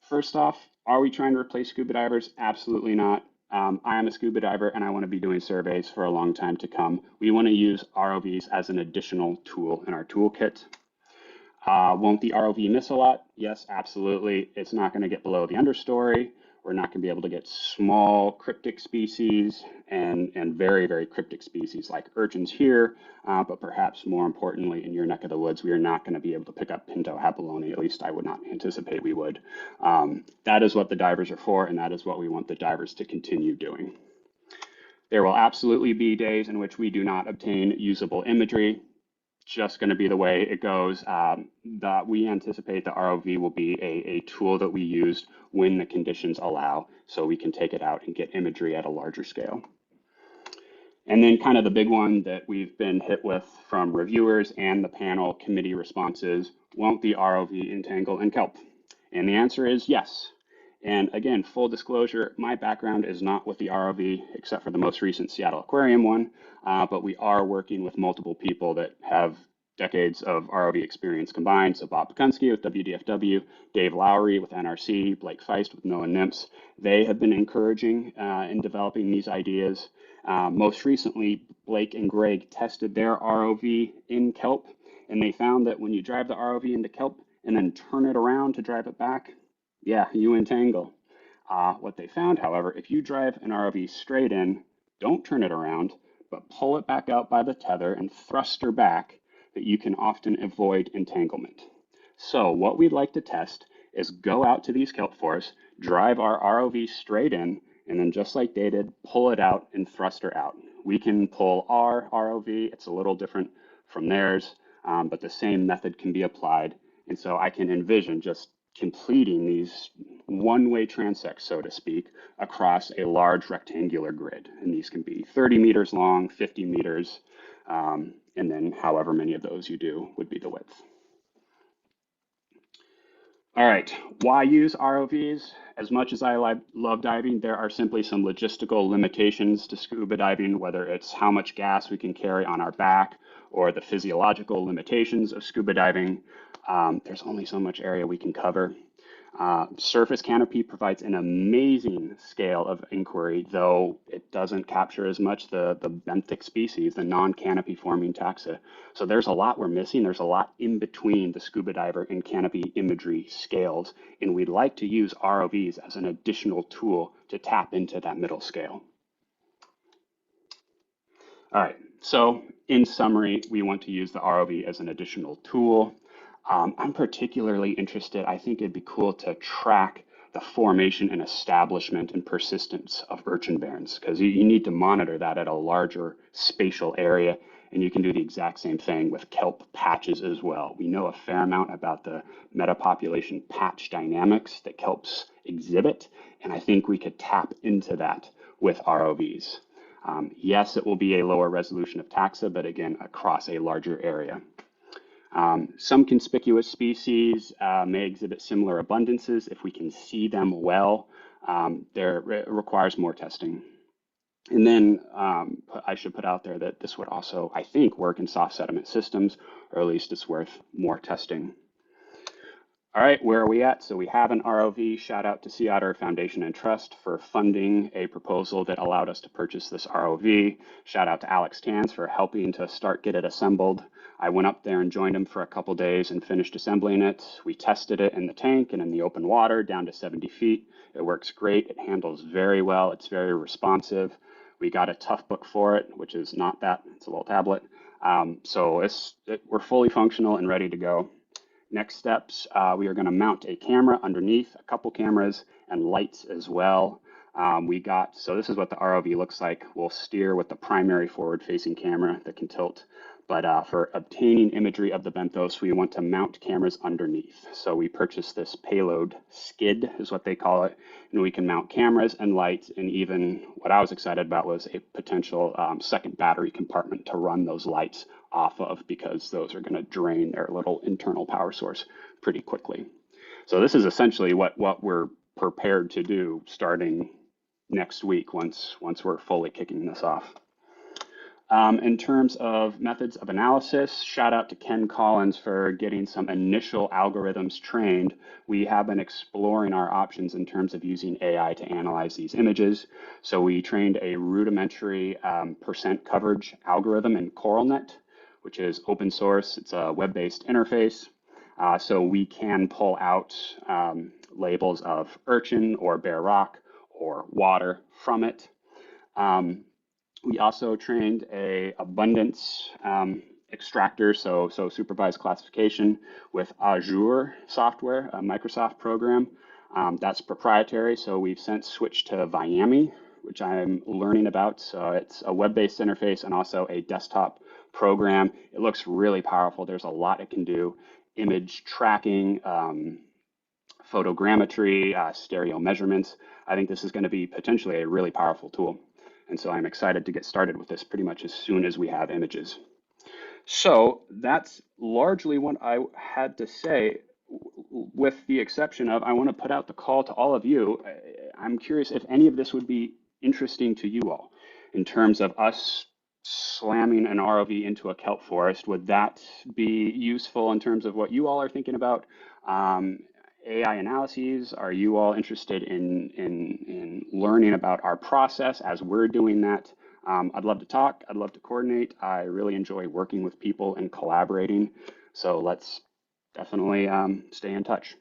First off, are we trying to replace scuba divers? Absolutely not. I am a scuba diver and I want to be doing surveys for a long time to come. We want to use ROVs as an additional tool in our toolkit. Won't the ROV miss a lot? Yes, absolutely. It's not going to get below the understory. We're not going to be able to get small cryptic species and very, very cryptic species like urchins here, but perhaps more importantly in your neck of the woods, we are not going to be able to pick up pinto abalone. At least I would not anticipate we would. That is what the divers are for, and that is what we want the divers to continue doing. There will absolutely be days in which we do not obtain usable imagery. Just going to be the way it goes. That we anticipate the ROV will be a tool that we use when the conditions allow, so we can take it out and get imagery at a larger scale. And then kind of the big one that we've been hit with from reviewers and the panel committee responses, won't the ROV entangle in kelp? And the answer is yes. And again, full disclosure, my background is not with the ROV, except for the most recent Seattle Aquarium one, but we are working with multiple people that have decades of ROV experience combined. So Bob Pekunsky with WDFW, Dave Lowry with NRC, Blake Feist with NOAA NMFS. They have been encouraging in developing these ideas. Most recently, Blake and Greg tested their ROV in kelp, and they found that when you drive the ROV into kelp and then turn it around to drive it back, yeah, you entangle. What they found, however, if you drive an ROV straight in, don't turn it around, but pull it back out by the tether and thrust her back, that you can often avoid entanglement. So what we'd like to test is go out to these kelp forests, drive our ROV straight in, and then just like they did, pull it out and thrust her out. We can pull our ROV, it's a little different from theirs, but the same method can be applied. And so I can envision just completing these one-way transects, so to speak, across a large rectangular grid. And these can be 30 meters long, 50 meters, and then however many of those you do would be the width. All right, why use ROVs? As much as I love diving, there are simply some logistical limitations to scuba diving, whether it's how much gas we can carry on our back or the physiological limitations of scuba diving. There's only so much area we can cover. Surface canopy provides an amazing scale of inquiry, though it doesn't capture as much the benthic species, the non-canopy forming taxa. So there's a lot we're missing. There's a lot in between the scuba diver and canopy imagery scales, and we'd like to use ROVs as an additional tool to tap into that middle scale. All right, so in summary, we want to use the ROV as an additional tool. I'm particularly interested, I think it'd be cool to track the formation and establishment and persistence of urchin barrens, because you need to monitor that at a larger spatial area, and you can do the exact same thing with kelp patches as well. We know a fair amount about the metapopulation patch dynamics that kelps exhibit, and I think we could tap into that with ROVs. Yes, it will be a lower resolution of taxa, but again, across a larger area. Some conspicuous species may exhibit similar abundances if we can see them well. It requires more testing. And then I should put out there that this would also, I think, work in soft sediment systems, or at least it's worth more testing. All right, where are we at? So we have an ROV. Shout out to Sea Otter Foundation and Trust for funding a proposal that allowed us to purchase this ROV. Shout out to Alex Tans for helping to get it assembled. I went up there and joined him for a couple days and finished assembling it. We tested it in the tank and in the open water down to 70 feet. It works great. It handles very well. It's very responsive. We got a tough book for it, which is not that. It's a little tablet. So we're fully functional and ready to go. Next steps, we are going to mount a camera underneath, a couple cameras, and lights as well. So this is what the ROV looks like. We'll steer with the primary forward-facing camera that can tilt. But for obtaining imagery of the benthos, we want to mount cameras underneath. So we purchased this payload skid, is what they call it, and we can mount cameras and lights, and even what I was excited about was a potential second battery compartment to run those lights off of, because those are going to drain their little internal power source pretty quickly. So this is essentially what we're prepared to do starting next week once we're fully kicking this off. In terms of methods of analysis, shout out to Ken Collins for getting some initial algorithms trained. We have been exploring our options in terms of using AI to analyze these images. So we trained a rudimentary percent coverage algorithm in CoralNet, which is open source. It's a web-based interface. So we can pull out labels of urchin or bare rock or water from it. We also trained a abundance extractor, so supervised classification with Azure software, a Microsoft program. That's proprietary, so we've since switched to Viami, which I'm learning about. So it's a web-based interface and also a desktop program. It looks really powerful. There's a lot it can do. Image tracking, photogrammetry, stereo measurements. I think this is going to be potentially a really powerful tool. And so I'm excited to get started with this pretty much as soon as we have images. So that's largely what I had to say, with the exception of I want to put out the call to all of you. I'm curious if any of this would be interesting to you all in terms of us slamming an ROV into a kelp forest. Would that be useful in terms of what you all are thinking about? AI analyses? Are you all interested in learning about our process as we're doing that? I'd love to talk. I'd love to coordinate. I really enjoy working with people and collaborating. So let's definitely stay in touch.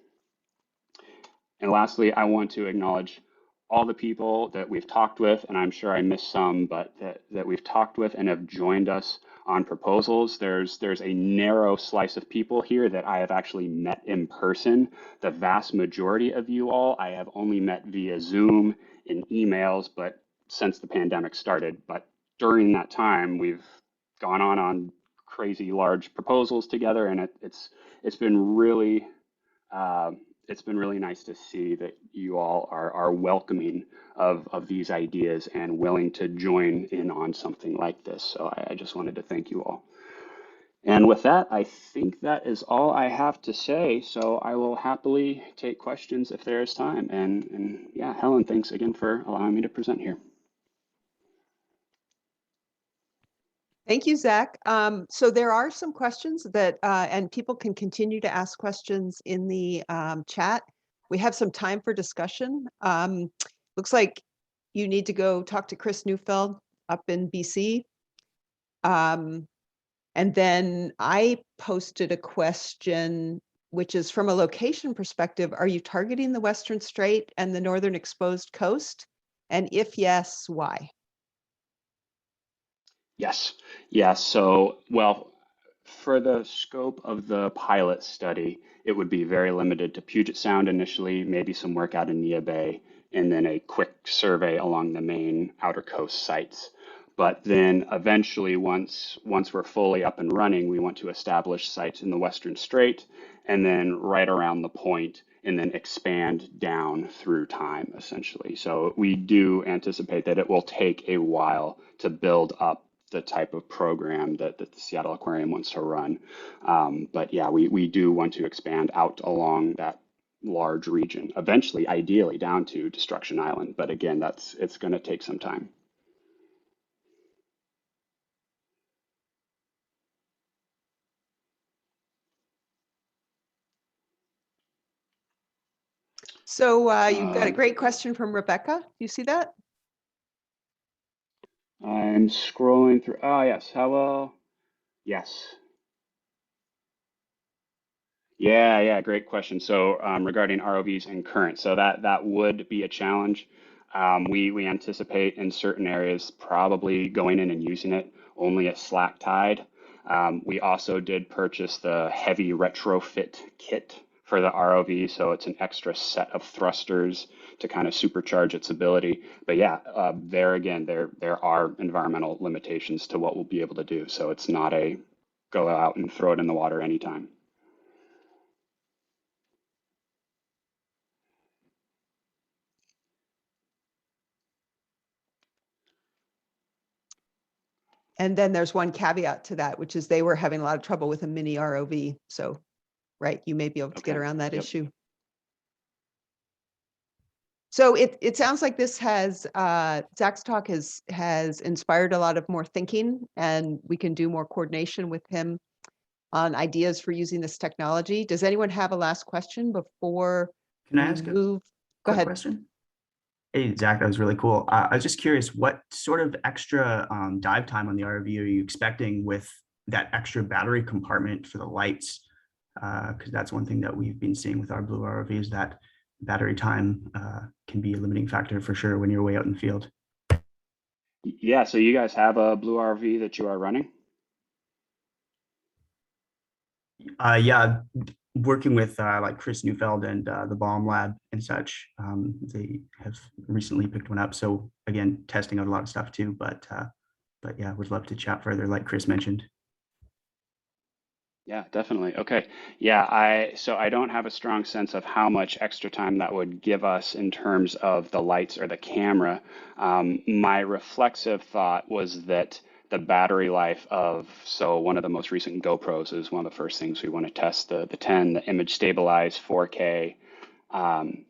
And lastly, I want to acknowledge all the people that we've talked with, and I'm sure I missed some, but that we've talked with and have joined us on proposals. There's a narrow slice of people here that I have actually met in person. The vast majority of you all I have only met via Zoom and emails, but since the pandemic started. But during that time, we've gone on crazy large proposals together, and it's been really it's been really nice to see that you all are welcoming of these ideas and willing to join in on something like this. So I just wanted to thank you all. And with that, I think that is all I have to say. So I will happily take questions if there is time. And yeah, Helen, thanks again for allowing me to present here. Thank you, Zach. So there are some questions that, and people can continue to ask questions in the chat. We have some time for discussion. Looks like you need to go talk to Chris Neufeld up in BC. And then I posted a question, which is from a location perspective, are you targeting the Western Strait and the northern exposed coast? And if yes, why? Yes. Yes. So, well, for the scope of the pilot study, it would be very limited to Puget Sound initially, maybe some work out in Nia Bay, and then a quick survey along the main outer coast sites. But then eventually, once we're fully up and running, we want to establish sites in the Western Strait and then right around the point and then expand down through time, essentially. So we do anticipate that it will take a while to build up the type of program that the Seattle Aquarium wants to run. But yeah, we do want to expand out along that large region, eventually, ideally down to Destruction Island. But again, it's going to take some time. So you've got a great question from Rebecca. You see that? I'm scrolling through. Oh, yes. How well? Yes. Yeah, great question. So regarding ROVs and current, so that would be a challenge. We anticipate in certain areas probably going in and using it only at slack tide. We also did purchase the heavy retrofit kit for the ROV, so it's an extra set of thrusters to kind of supercharge its ability. But yeah, there again, there are environmental limitations to what we'll be able to do. So it's not a go out and throw it in the water anytime. And then there's one caveat to that, which is they were having a lot of trouble with a mini ROV. So, right, you may be able to get Okay. around that Yep. issue. So it sounds like this has, Zach's talk has inspired a lot of more thinking, and we can do more coordination with him on ideas for using this technology. Does anyone have a last question before Can I we ask a move? Go quick ahead. question? Hey, Zach, that was really cool. I was just curious, what sort of extra dive time on the ROV are you expecting with that extra battery compartment for the lights? Because that's one thing that we've been seeing with our blue ROV is that battery time can be a limiting factor for sure when you're way out in the field. Yeah, so you guys have a blue RV that you are running? Yeah, working with like Chris Neufeld and the Bomb Lab and such, they have recently picked one up. So again, testing out a lot of stuff too, but yeah, would love to chat further like Chris mentioned. Yeah, definitely. Okay. Yeah, so I don't have a strong sense of how much extra time that would give us in terms of the lights or the camera. My reflexive thought was that the battery life so one of the most recent GoPros is one of the first things we want to test, the 10, the image stabilized 4K,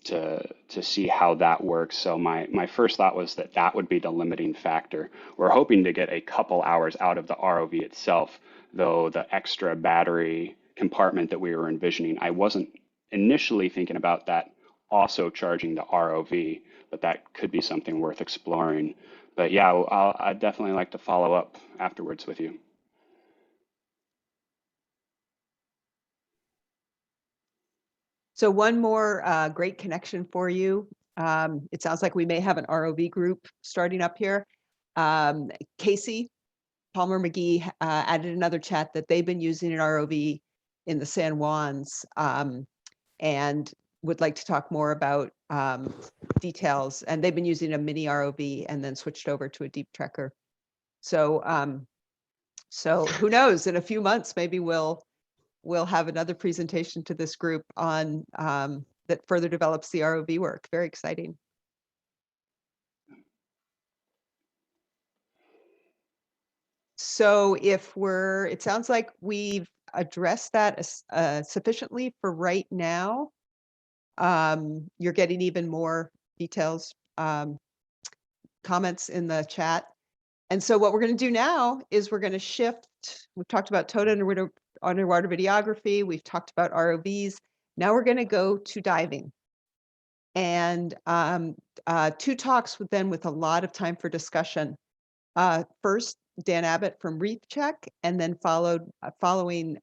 to see how that works. So my first thought was that would be the limiting factor. We're hoping to get a couple hours out of the ROV itself, though the extra battery compartment that we were envisioning, I wasn't initially thinking about that also charging the ROV, but that could be something worth exploring. But yeah, I'd definitely like to follow up afterwards with you. So one more great connection for you. It sounds like we may have an ROV group starting up here. Casey Palmer McGee added another chat that they've been using an ROV in the San Juans and would like to talk more about details. And they've been using a mini ROV and then switched over to a deep trekker. So so who knows, in a few months, maybe we'll have another presentation to this group on that further develops the ROV work. Very exciting. So it sounds like we've addressed that sufficiently for right now. You're getting even more details, comments in the chat. And so what we're going to do now is we're going to shift. We've talked about towed underwater videography. We've talked about ROVs. Now we're going to go to diving. And 2 talks with a lot of time for discussion. First, Dan Abbott from Reef Check, and then following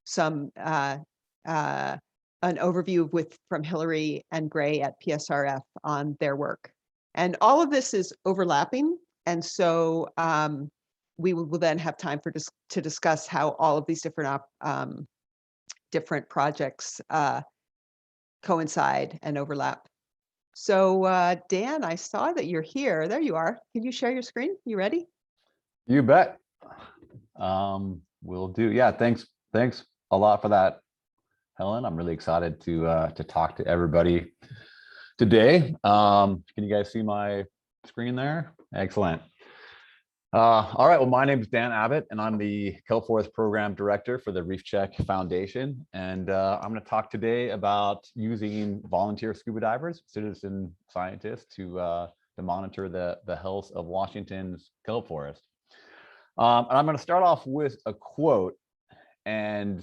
some an overview from Hilary and Gray at PSRF on their work. And all of this is overlapping. And so we will then have time to discuss how all of these different projects coincide and overlap. So Dan, I saw that you're here. There you are. Can you share your screen? You ready? You bet. Will do. Yeah, thanks a lot for that, Helen. I'm really excited to talk to everybody today. Can you guys see my screen there? Excellent. All right, well, my name is Dan Abbott, and I'm the Kelp Forest Program Director for the Reef Check Foundation. And I'm going to talk today about using volunteer scuba divers, citizen scientists, to monitor the health of Washington's kelp forest. And I'm going to start off with a quote, and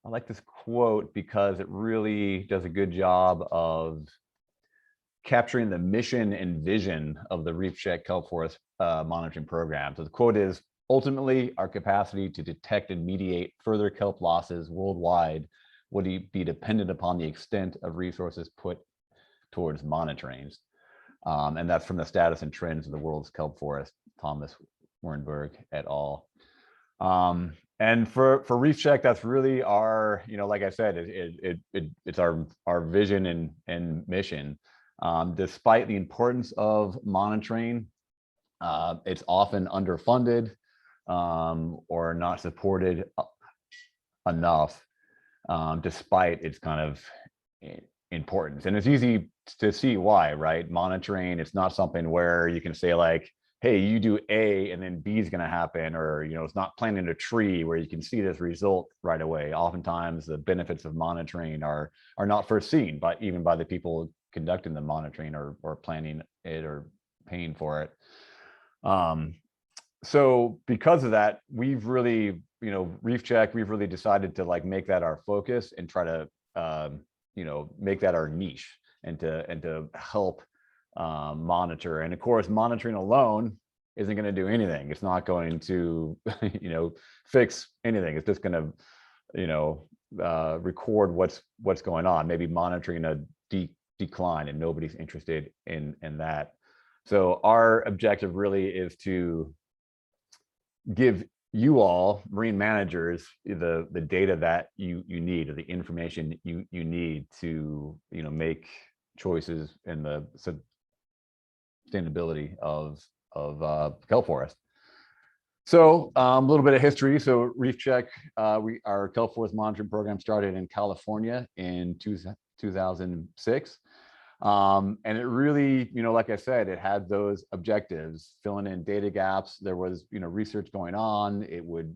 I like this quote because it really does a good job of capturing the mission and vision of the Reef Check Kelp Forest monitoring program. So the quote is, ultimately, our capacity to detect and mediate further kelp losses worldwide would be dependent upon the extent of resources put towards monitoring. And that's from the Status and Trends of the World's Kelp Forest, Thomas Wernberg et al. And for Reef Check, that's really our, like I said, it's our vision and mission. Despite the importance of monitoring, it's often underfunded or not supported enough, despite its kind of importance. And it's easy to see why, right? Monitoring, it's not something where you can say like, hey, you do A and then B is going to happen, or it's not planting a tree where you can see this result right away. Oftentimes the benefits of monitoring are not first seen even by the people conducting the monitoring or planning it or paying for it. So because of that, we've really, Reef Check, we've really decided to make that our focus and try to, make that our niche and to help monitor. And of course, monitoring alone isn't going to do anything. It's not going to, fix anything. It's just going to, record what's going on. Maybe monitoring a decline, and nobody's interested in that. So our objective really is to give you all, marine managers, the data that you need, or the information you need to make choices in the sustainability of kelp forest. So a little bit of history. So Reef Check, our kelp forest monitoring program started in California in 2006. And it really, like I said, it had those objectives, filling in data gaps. There was, research going on. It would,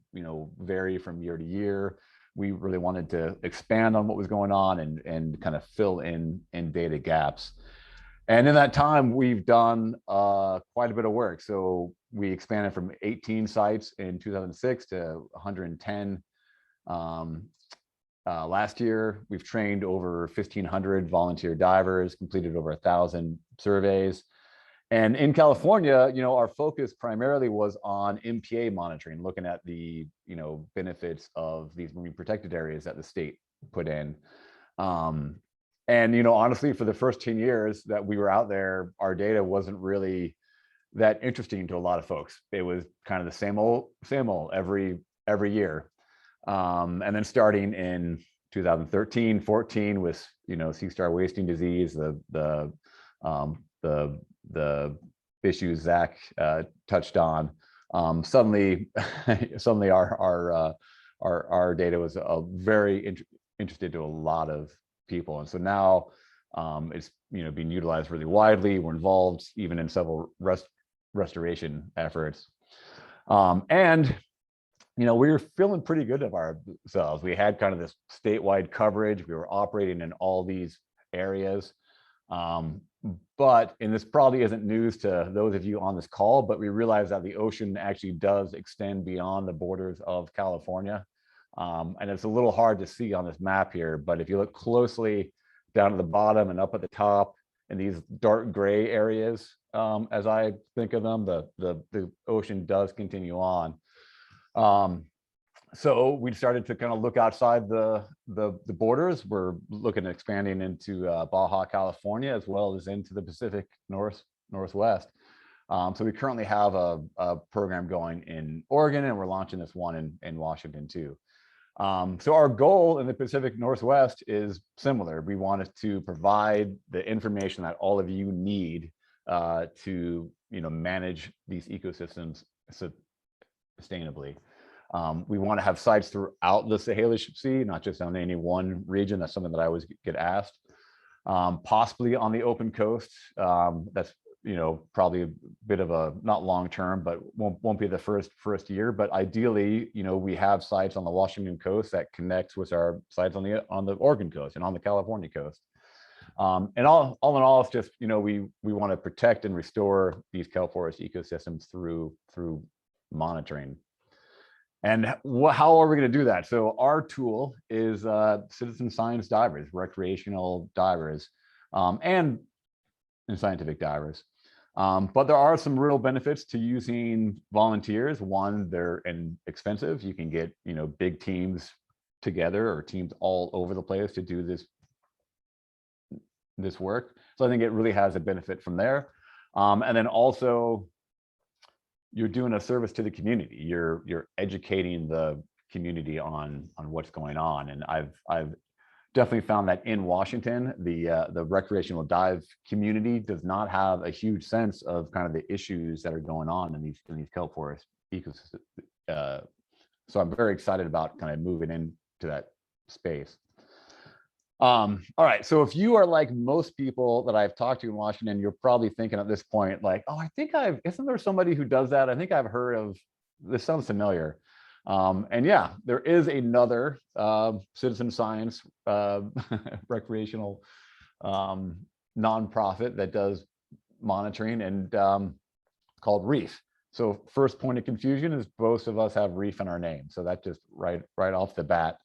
vary from year to year. We really wanted to expand on what was going on and kind of fill in data gaps. And in that time, we've done quite a bit of work. So we expanded from 18 sites in 2006 to 110 last year. We've trained over 1,500 volunteer divers, completed over 1,000 surveys. And in California, our focus primarily was on MPA monitoring, looking at the, benefits of these marine protected areas that the state put in. And, honestly, for the first 10 years that we were out there, our data wasn't really that interesting to a lot of folks. It was kind of the same old every year. And then starting in 2013, 14 with, sea star wasting disease, the issues Zach touched on, suddenly our data was very interested to a lot of people. And so now it's being utilized really widely. We're involved even in several restoration efforts. And we were feeling pretty good of ourselves. We had kind of this statewide coverage. We were operating in all these areas. But, and this probably isn't news to those of you on this call, but we realize that the ocean actually does extend beyond the borders of California. And it's a little hard to see on this map here, but if you look closely down at the bottom and up at the top in these dark gray areas, as I think of them, the ocean does continue on. So we started to kind of look outside the borders. We're looking at expanding into Baja California, as well as into the Pacific Northwest. So we currently have a program going in Oregon, and we're launching this one in Washington too. So our goal in the Pacific Northwest is similar. We wanted to provide the information that all of you need to manage these ecosystems sustainably. We want to have sites throughout the Sahelian Sea, not just on any one region. That's something that I always get asked. Possibly on the open coast. That's probably a bit of a not long term, but won't be the first year. But ideally, we have sites on the Washington coast that connects with our sites on the Oregon coast and on the California coast. And all in all, it's just we want to protect and restore these kelp forest ecosystems through monitoring. And how are we going to do that? So our tool is citizen science divers, recreational divers, and scientific divers. But there are some real benefits to using volunteers. One, they're inexpensive. You can get big teams together or teams all over the place to do this work. So I think it really has a benefit from there. And then also, you're doing a service to the community. You're educating the community on what's going on. And I've definitely found that in Washington, the recreational dive community does not have a huge sense of kind of the issues that are going on in these kelp forest ecosystems. So I'm very excited about kind of moving into that space. All right, so if you are like most people that I've talked to in Washington, you're probably thinking at this point, like, oh, I think isn't there somebody who does that? I think I've heard of, this sounds familiar. And yeah, there is another citizen science recreational nonprofit that does monitoring and called Reef. So first point of confusion is both of us have Reef in our name. So that just right off the bat.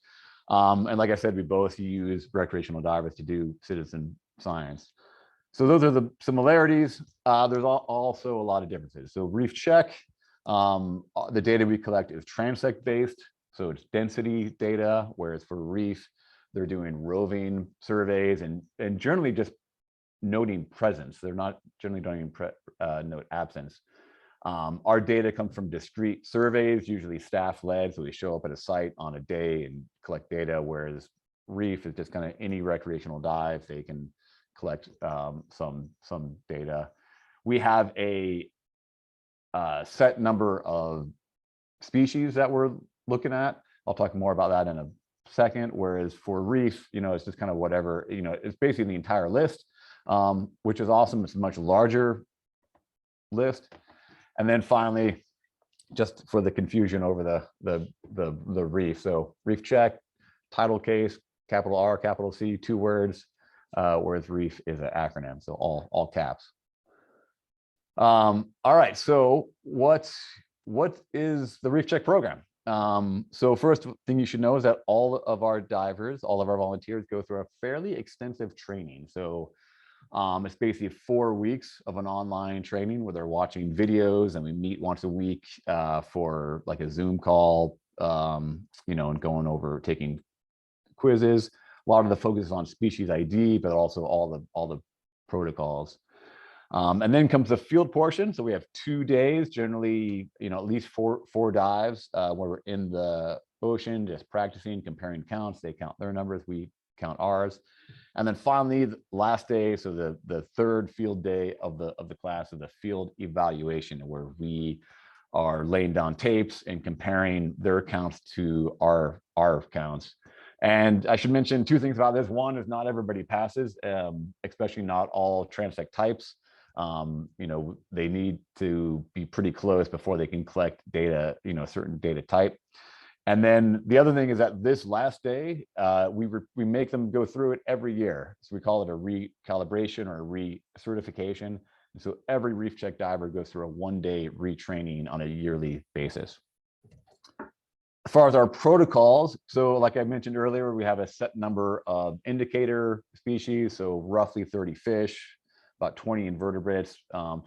And like I said, we both use recreational divers to do citizen science. So those are the similarities. There's also a lot of differences. So Reef Check, the data we collect is transect based. So it's density data, whereas for Reef, they're doing roving surveys and generally just noting presence. They're not generally doing note absence. Our data comes from discrete surveys, usually staff led. So we show up at a site on a day and collect data, whereas Reef is just kind of any recreational dive, they can collect some data. We have a set number of species that we're looking at. I'll talk more about that in a second. Whereas for Reef, it's just kind of whatever, it's basically the entire list, which is awesome. It's a much larger list. And then finally, just for the confusion over the Reef. So Reef Check, title case, capital R, capital C, 2 words, whereas Reef is an acronym, so all caps. All right, so what is the Reef Check program? So first thing you should know is that all of our divers, all of our volunteers go through a fairly extensive training. So it's basically 4 weeks of an online training where they're watching videos, and we meet once a week for like a Zoom call, and going over taking quizzes. A lot of the focus is on species ID, but also all the protocols. And then comes the field portion. So we have 2 days, generally, at least four dives where we're in the ocean, just practicing, comparing counts. They count their numbers, we count ours. And then finally, the last day, so the third field day of the class is the field evaluation, where we are laying down tapes and comparing their counts to our counts. And I should mention two things about this. One is not everybody passes, especially not all transect types. They need to be pretty close before they can collect data, certain data type. And then the other thing is that this last day, we make them go through it every year. So we call it a recalibration or a recertification. And so every reef check diver goes through a one-day retraining on a yearly basis. As far as our protocols, so like I mentioned earlier, we have a set number of indicator species, so roughly 30 fish, about 20 invertebrates,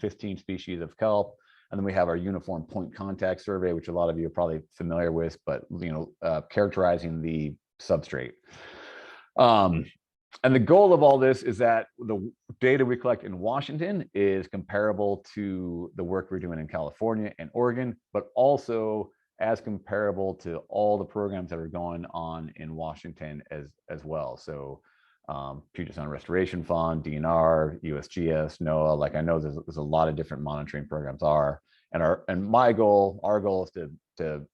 15 species of kelp. And then we have our uniform point contact survey, which a lot of you are probably familiar with, but characterizing the substrate. And the goal of all this is that the data we collect in Washington is comparable to the work we're doing in California and Oregon, but also as comparable to all the programs that are going on in Washington as well. So Puget Sound Restoration Fund, DNR, USGS, NOAA, like I know there's a lot of different monitoring programs are, and our goal is to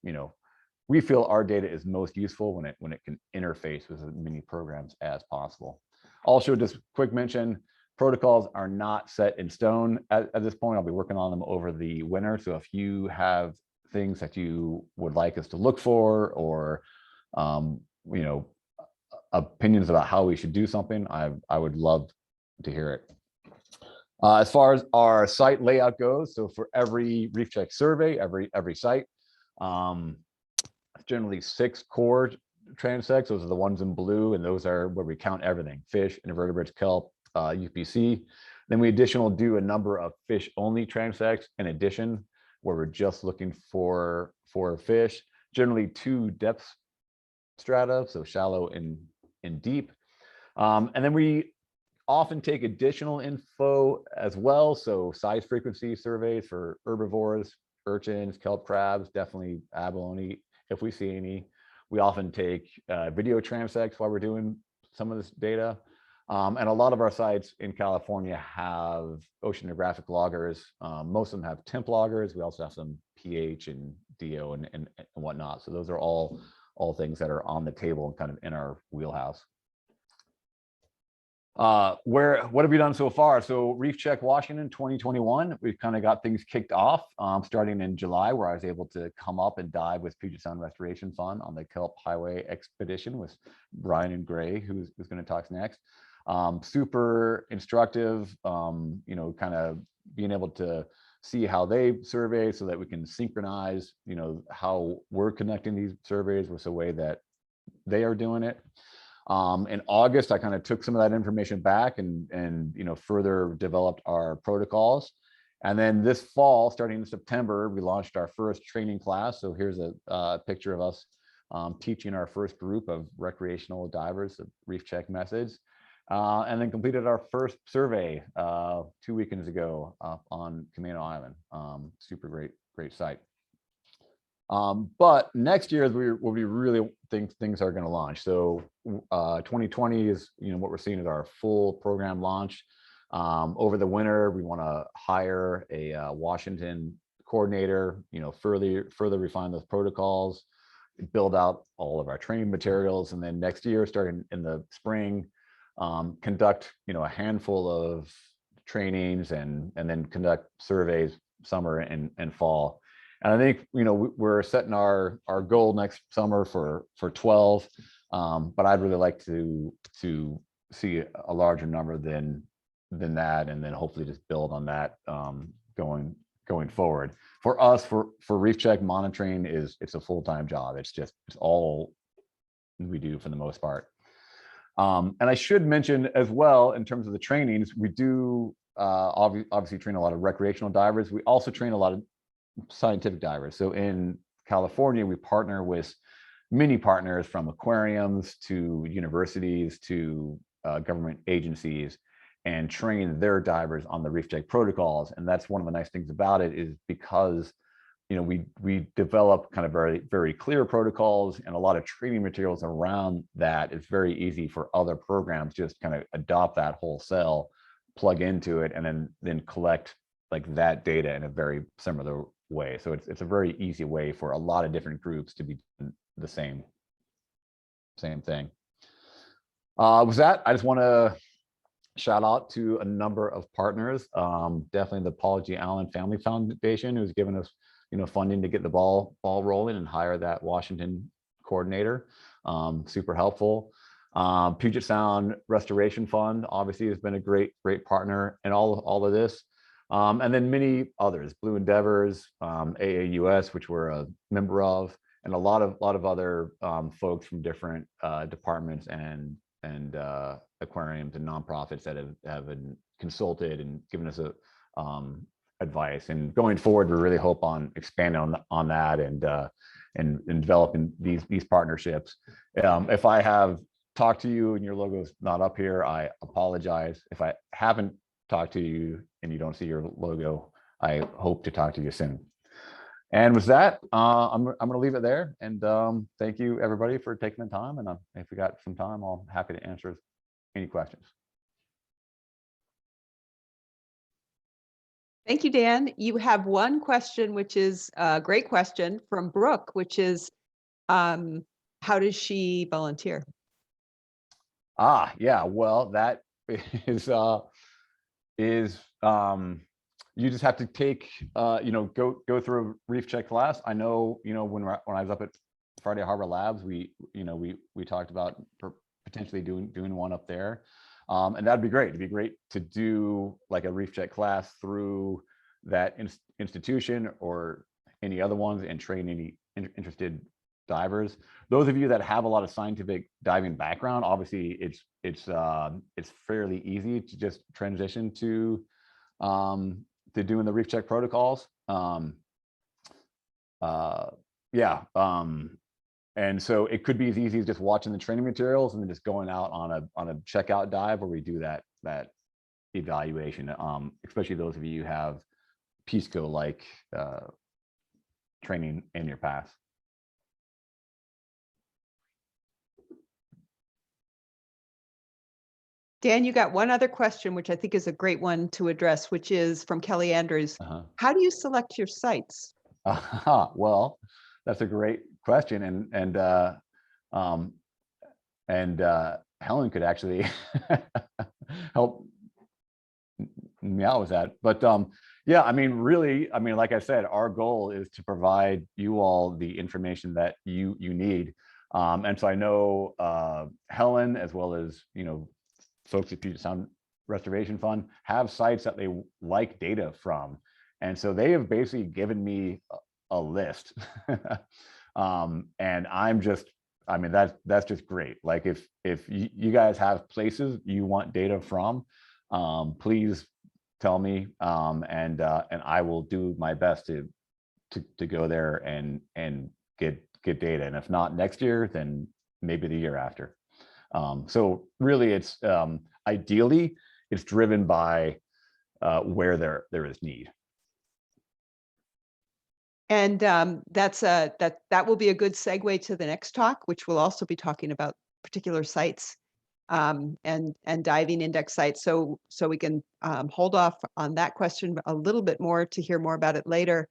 we feel our data is most useful when it can interface with as many programs as possible. Also, just quick mention, protocols are not set in stone at this point. I'll be working on them over the winter. So if you have things that you would like us to look for, or opinions about how we should do something, I would love to hear it. As far as our site layout goes, so for every reef check survey, every site, generally 6 core transects. Those are the ones in blue, and those are where we count everything: fish, invertebrates, kelp, UPC. Then we additionally do a number of fish only transects in addition, where we're just looking for fish, generally 2 depth strata, so shallow and deep. And then we often take additional info as well, so size frequency surveys for herbivores, urchins, kelp crabs, definitely abalone if we see any. We often take video transects while we're doing some of this data. And a lot of our sites in California have oceanographic loggers. Most of them have temp loggers. We also have some pH and DO and whatnot. So those are all things that are on the table and kind of in our wheelhouse. What have we done so far? So Reef Check Washington 2021, we've kind of got things kicked off starting in July, where I was able to come up and dive with Puget Sound Restoration Fund on the Kelp Highway expedition with Brian and Gray, who's going to talk next. Super instructive, kind of being able to see how they survey so that we can synchronize, how we're connecting these surveys with the way that they are doing it. In August, I kind of took some of that information back and further developed our protocols. And then this fall, starting in September, we launched our first training class. So here's a picture of us teaching our first group of recreational divers of reef check methods. And then completed our first survey 2 weekends ago on Camino Island. Super great site. But next year will be really think things are going to launch. So 2020 is what we're seeing as our full program launch. Over the winter, we want to hire a Washington coordinator, further refine those protocols, build out all of our training materials, and then next year, starting in the spring, conduct a handful of trainings and then conduct surveys summer and fall. And I think we're setting our goal next summer for 12, but I'd really like to see a larger number than that, and then hopefully just build on that going forward. For us, for Reef Check, monitoring it's a full-time job. It's all we do for the most part. And I should mention as well, in terms of the trainings, we do obviously train a lot of recreational divers. We also train a lot of scientific divers. So in California, we partner with many partners, from aquariums to universities to government agencies, and train their divers on the Reef Check protocols. And that's one of the nice things about it, is because we develop kind of very, very clear protocols and a lot of training materials around that. It's very easy for other programs just kind of adopt that wholesale, plug into it, and then collect like that data in a very similar way. So it's a very easy way for a lot of different groups to be the same. same thing. With that, I just want to shout out to a number of partners. Definitely the Paul G. Allen Family Foundation, who's given us, funding to get the ball rolling and hire that Washington coordinator. Super helpful. Puget Sound Restoration Fund obviously has been a great partner in all of this. And then many others, Blue Endeavors, AAUS, which we're a member of, and a lot of other folks from different departments and aquariums and nonprofits that have been consulted and given us advice. And going forward, we really hope on expanding on that and developing these partnerships. If I have talked to you and your logo's not up here, I apologize. If I haven't talked to you and you don't see your logo, I hope to talk to you soon. And with that, I'm going to leave it there. And thank you, everybody, for taking the time. And if we got some time, I'm happy to answer any questions. Thank you, Dan. You have one question, which is a great question from Brooke, which is, how does she volunteer? Yeah, well, that is you just have to take, go through a reef check class. I know, when I was up at Friday Harbor Labs, we talked about potentially doing one up there. And that'd be great. It'd be great to do like a reef check class through that institution or any other ones and train any interested divers. Those of you that have a lot of scientific diving background, obviously it's fairly easy to just transition to doing the reef check protocols. And so it could be as easy as just watching the training materials and then just going out on a checkout dive where we do that evaluation, especially those of you who have PSCO like training in your past. Dan, you got one other question, which I think is a great one to address, which is from Kelly Andrews. How do you select your sites? Well, that's a great question, and Helen could actually help me out with that. But yeah, really, like I said, our goal is to provide you all the information that you need. And so I know Helen, as well as folks at Puget Sound Restoration Fund, have sites that they like data from, and so they have basically given me a list. And I'm just, that's just great. Like if you guys have places you want data from, please tell me, and I will do my best to go there and get data. And if not next year, then maybe the year after. So really, it's ideally it's driven by where there is need. And that will be a good segue to the next talk, which will also be talking about particular sites and diving index sites. So we can hold off on that question a little bit more to hear more about it later.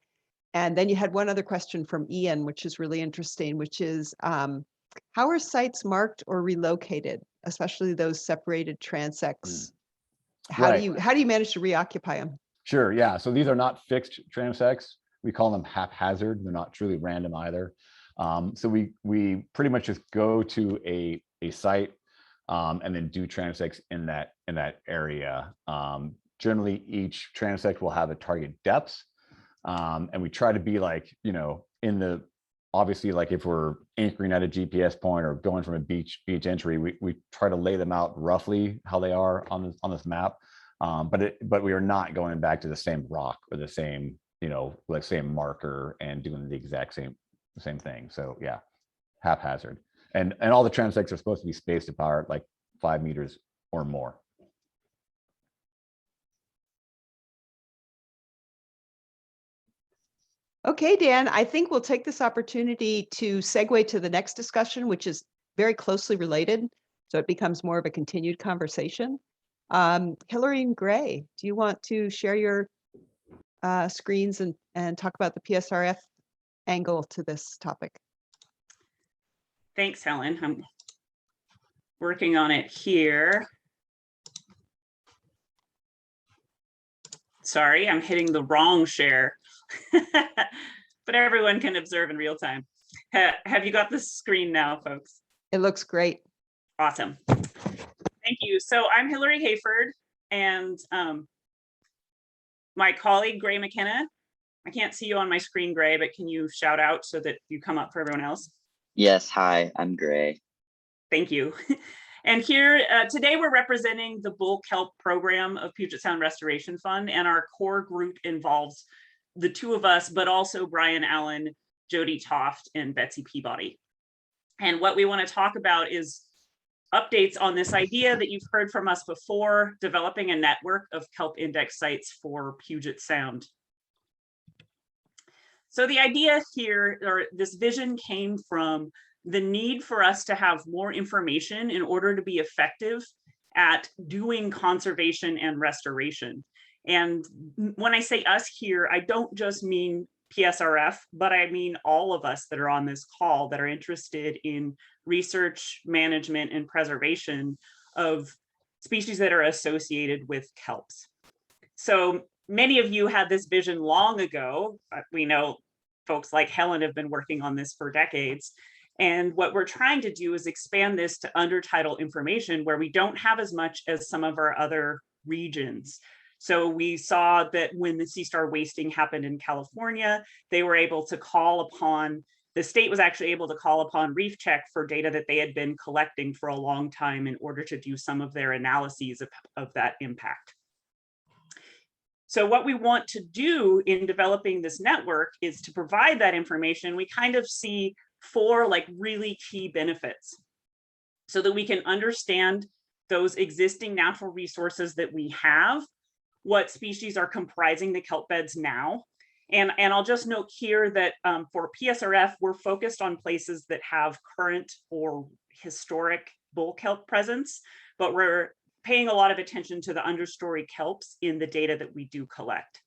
And then you had one other question from Ian, which is really interesting, which is how are sites marked or relocated, especially those separated transects? How do you manage to reoccupy them? Sure, yeah. So these are not fixed transects. We call them haphazard. They're not truly random either. So we pretty much just go to a site and then do transects in that area. Generally, each transect will have a target depth, and we try to be like, in the, obviously, like if we're anchoring at a GPS point or going from a beach entry, we try to lay them out roughly how they are on this map. But we are not going back to the same rock or the same, like same marker and doing the exact same thing. So yeah, haphazard. And all the transects are supposed to be spaced apart like 5 meters or more. Okay, Dan, I think we'll take this opportunity to segue to the next discussion, which is very closely related. So it becomes more of a continued conversation. Hilary and Gray, do you want to share your screens and talk about the PSRF angle to this topic? Thanks, Helen. I'm working on it here. Sorry, I'm hitting the wrong share, but everyone can observe in real time. Have you got the screen now, folks? It looks great. Awesome. Thank you. So I'm Hilary Hayford, and my colleague, Gray McKenna. I can't see you on my screen, Gray, but can you shout out so that you come up for everyone else? Yes, hi, I'm Gray. Thank you. And here, today we're representing the Bull Kelp program of Puget Sound Restoration Fund, and our core group involves the two of us, but also Brian Allen, Jody Toft, and Betsy Peabody. And what we want to talk about is updates on this idea that you've heard from us before, developing a network of kelp index sites for Puget Sound. So the idea here, or this vision, came from the need for us to have more information in order to be effective at doing conservation and restoration. And when I say us here, I don't just mean PSRF, but I mean all of us that are on this call that are interested in research, management, and preservation of species that are associated with kelps. So many of you had this vision long ago. We know folks like Helen have been working on this for decades. And what we're trying to do is expand this to undertidal information where we don't have as much as some of our other regions. So we saw that when the sea star wasting happened in California, they were able to call upon, the state was actually able to call upon Reef Check for data that they had been collecting for a long time in order to do some of their analyses of that impact. So what we want to do in developing this network is to provide that information. We kind of see 4 like really key benefits so that we can understand those existing natural resources that we have, what species are comprising the kelp beds now. And I'll just note here that for PSRF, we're focused on places that have current or historic bull kelp presence, but we're paying a lot of attention to the understory kelps in the data that we do collect.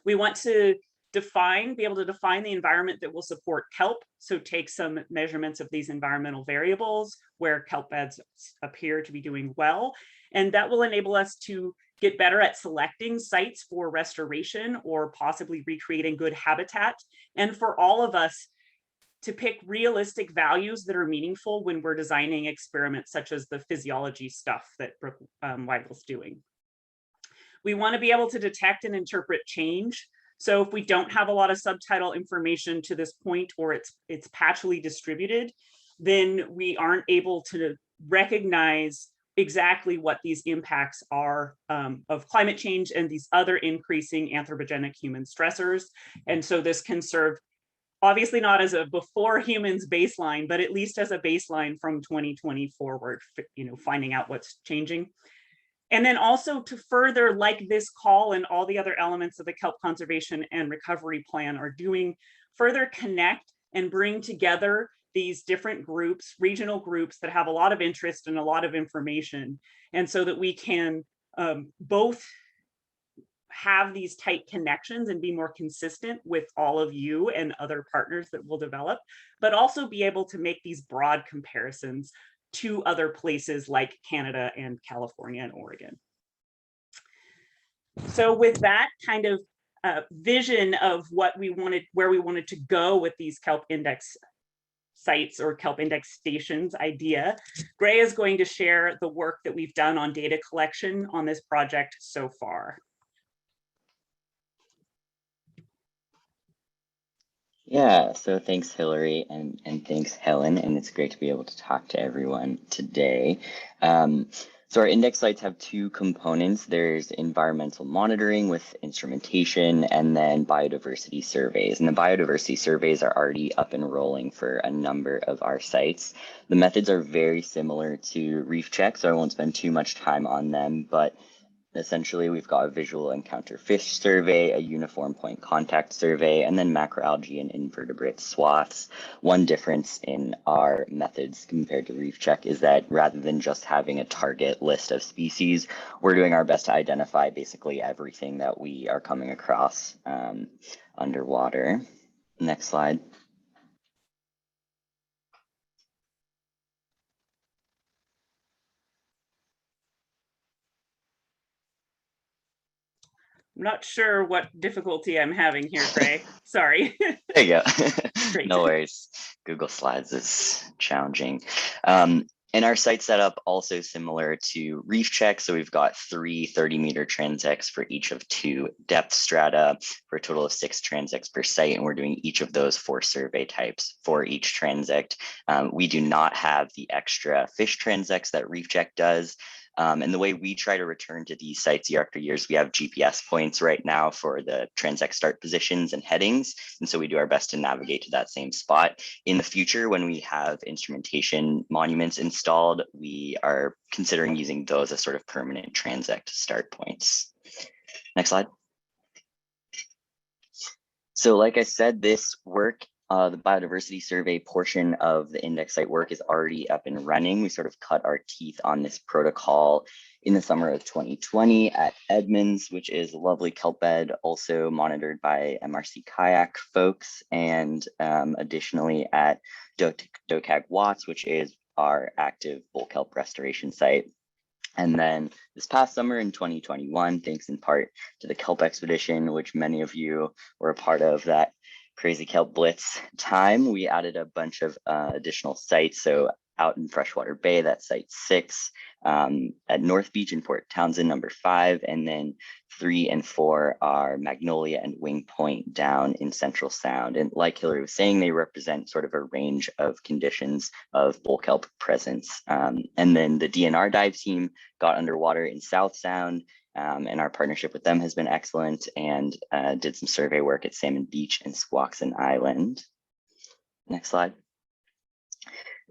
We want to be able to define the environment that will support kelp. So take some measurements of these environmental variables where kelp beds appear to be doing well. And that will enable us to get better at selecting sites for restoration or possibly recreating good habitat. And for all of us to pick realistic values that are meaningful when we're designing experiments such as the physiology stuff that Brooke Weigel's doing. We want to be able to detect and interpret change. So if we don't have a lot of subtidal information to this point, or it's patchily distributed, then we aren't able to recognize exactly what these impacts are of climate change and these other increasing anthropogenic human stressors. And so this can serve, obviously not as a before humans baseline, but at least as a baseline from 2020 forward, finding out what's changing. And then also to further, like this call and all the other elements of the kelp conservation and recovery plan are doing, further connect and bring together these different groups, regional groups that have a lot of interest and a lot of information. And so that we can both have these tight connections and be more consistent with all of you and other partners that we'll develop, but also be able to make these broad comparisons to other places like Canada and California and Oregon. So with that kind of vision of what we wanted, where we wanted to go with these kelp index sites or kelp index stations idea, Gray is going to share the work that we've done on data collection on this project so far. Yeah, so thanks, Hilary, and thanks, Helen, and it's great to be able to talk to everyone today. So our index sites have 2 components. There's environmental monitoring with instrumentation and then biodiversity surveys. And the biodiversity surveys are already up and rolling for a number of our sites. The methods are very similar to Reef Check, so I won't spend too much time on them, but essentially, we've got a visual encounter fish survey, a uniform point contact survey, and then macroalgae and invertebrate swaths. One difference in our methods compared to Reef Check is that rather than just having a target list of species, we're doing our best to identify basically everything that we are coming across underwater. Next slide. I'm not sure what difficulty I'm having here, Gray. Sorry. There you go. Great. No worries. Google Slides is challenging. And our site setup also similar to Reef Check. So we've got 3 30-meter transects for each of 2 depth strata for a total of 6 transects per site. And we're doing each of those 4 survey types for each transect. We do not have the extra fish transects that Reef Check does. And the way we try to return to these sites year after year is we have GPS points right now for the transect start positions and headings. And so we do our best to navigate to that same spot. In the future, when we have instrumentation monuments installed, we are considering using those as sort of permanent transect start points. Next slide. So like I said, this work, the biodiversity survey portion of the index site work is already up and running. We sort of cut our teeth on this protocol in the summer of 2020 at Edmonds, which is a lovely kelp bed, also monitored by MRC kayak folks, and additionally at Dokag Watts, which is our active bull kelp restoration site. And then this past summer in 2021, thanks in part to the kelp expedition, which many of you were a part of that crazy kelp blitz time, we added a bunch of additional sites. So out in Freshwater Bay, that's site 6, at North Beach in Port Townsend, number 5, and then 3 and 4 are Magnolia and Wing Point down in Central Sound. And like Hilary was saying, they represent sort of a range of conditions of bull kelp presence. And then the DNR dive team got underwater in South Sound, and our partnership with them has been excellent, and did some survey work at Salmon Beach and Squaxin Island. Next slide.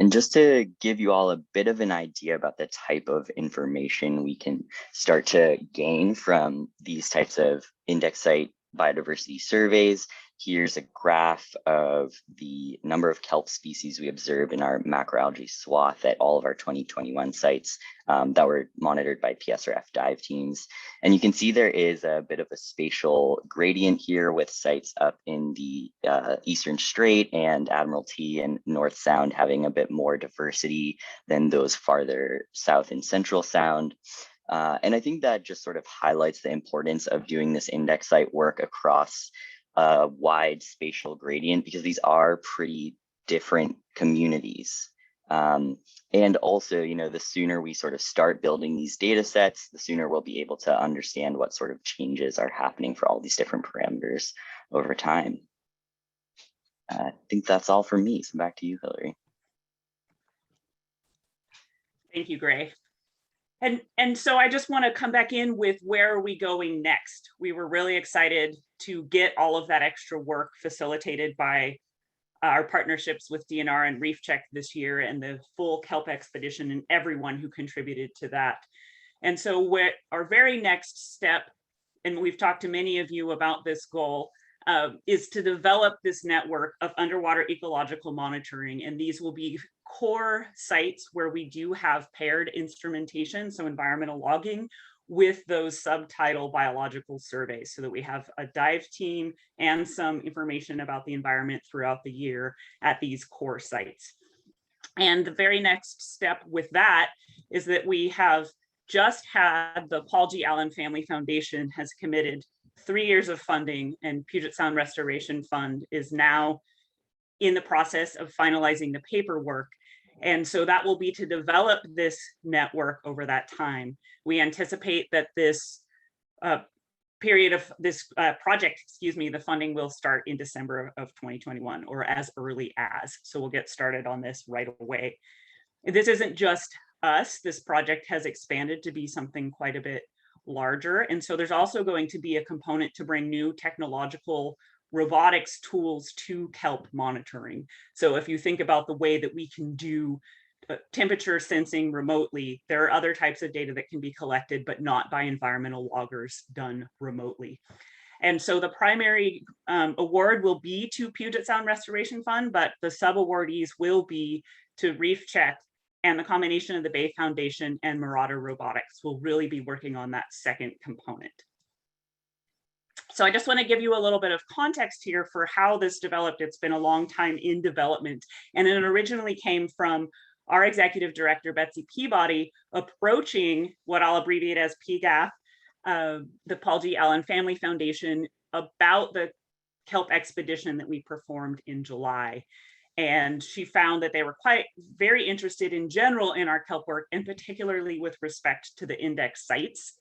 And just to give you all a bit of an idea about the type of information we can start to gain from these types of index site biodiversity surveys, here's a graph of the number of kelp species we observed in our macroalgae swath at all of our 2021 sites that were monitored by PSRF dive teams. And you can see there is a bit of a spatial gradient here with sites up in the Eastern Strait and Admiralty and North Sound having a bit more diversity than those farther south in Central Sound. And I think that just sort of highlights the importance of doing this index site work across a wide spatial gradient, because these are pretty different communities. And also, you know, the sooner we sort of start building these data sets, the sooner we'll be able to understand what sort of changes are happening for all these different parameters over time. I think that's all for me. So back to you, Hilary. Thank you, Gray. And so I just want to come back in with where are we going next? We were really excited to get all of that extra work facilitated by our partnerships with DNR and Reef Check this year, and the full kelp expedition and everyone who contributed to that. And so what our very next step, and we've talked to many of you about this goal, is to develop this network of underwater ecological monitoring. And these will be core sites where we do have paired instrumentation, so environmental logging, with those subtidal biological surveys, so that we have a dive team and some information about the environment throughout the year at these core sites. And the very next step with that is that we have just had the Paul G. Allen Family Foundation has committed 3 years of funding, and Puget Sound Restoration Fund is now in the process of finalizing the paperwork. And so that will be to develop this network over that time. We anticipate that this period of this project, the funding will start in December of 2021, or as early as. So we'll get started on this right away. This isn't just us. This project has expanded to be something quite a bit larger. And so there's also going to be a component to bring new technological robotics tools to kelp monitoring. So if you think about the way that we can do temperature sensing remotely, there are other types of data that can be collected, but not by environmental loggers done remotely. And so the primary award will be to Puget Sound Restoration Fund, but the sub-awardees will be to Reef Check, and the combination of the Bay Foundation and Marauder Robotics will really be working on that second component. So I just want to give you a little bit of context here for how this developed. It's been a long time in development, and it originally came from our executive director, Betsy Peabody, approaching what I'll abbreviate as PGAF, the Paul G. Allen Family Foundation about the kelp expedition that we performed in July. And she found that they were very interested in general in our kelp work, and particularly with respect to the index sites,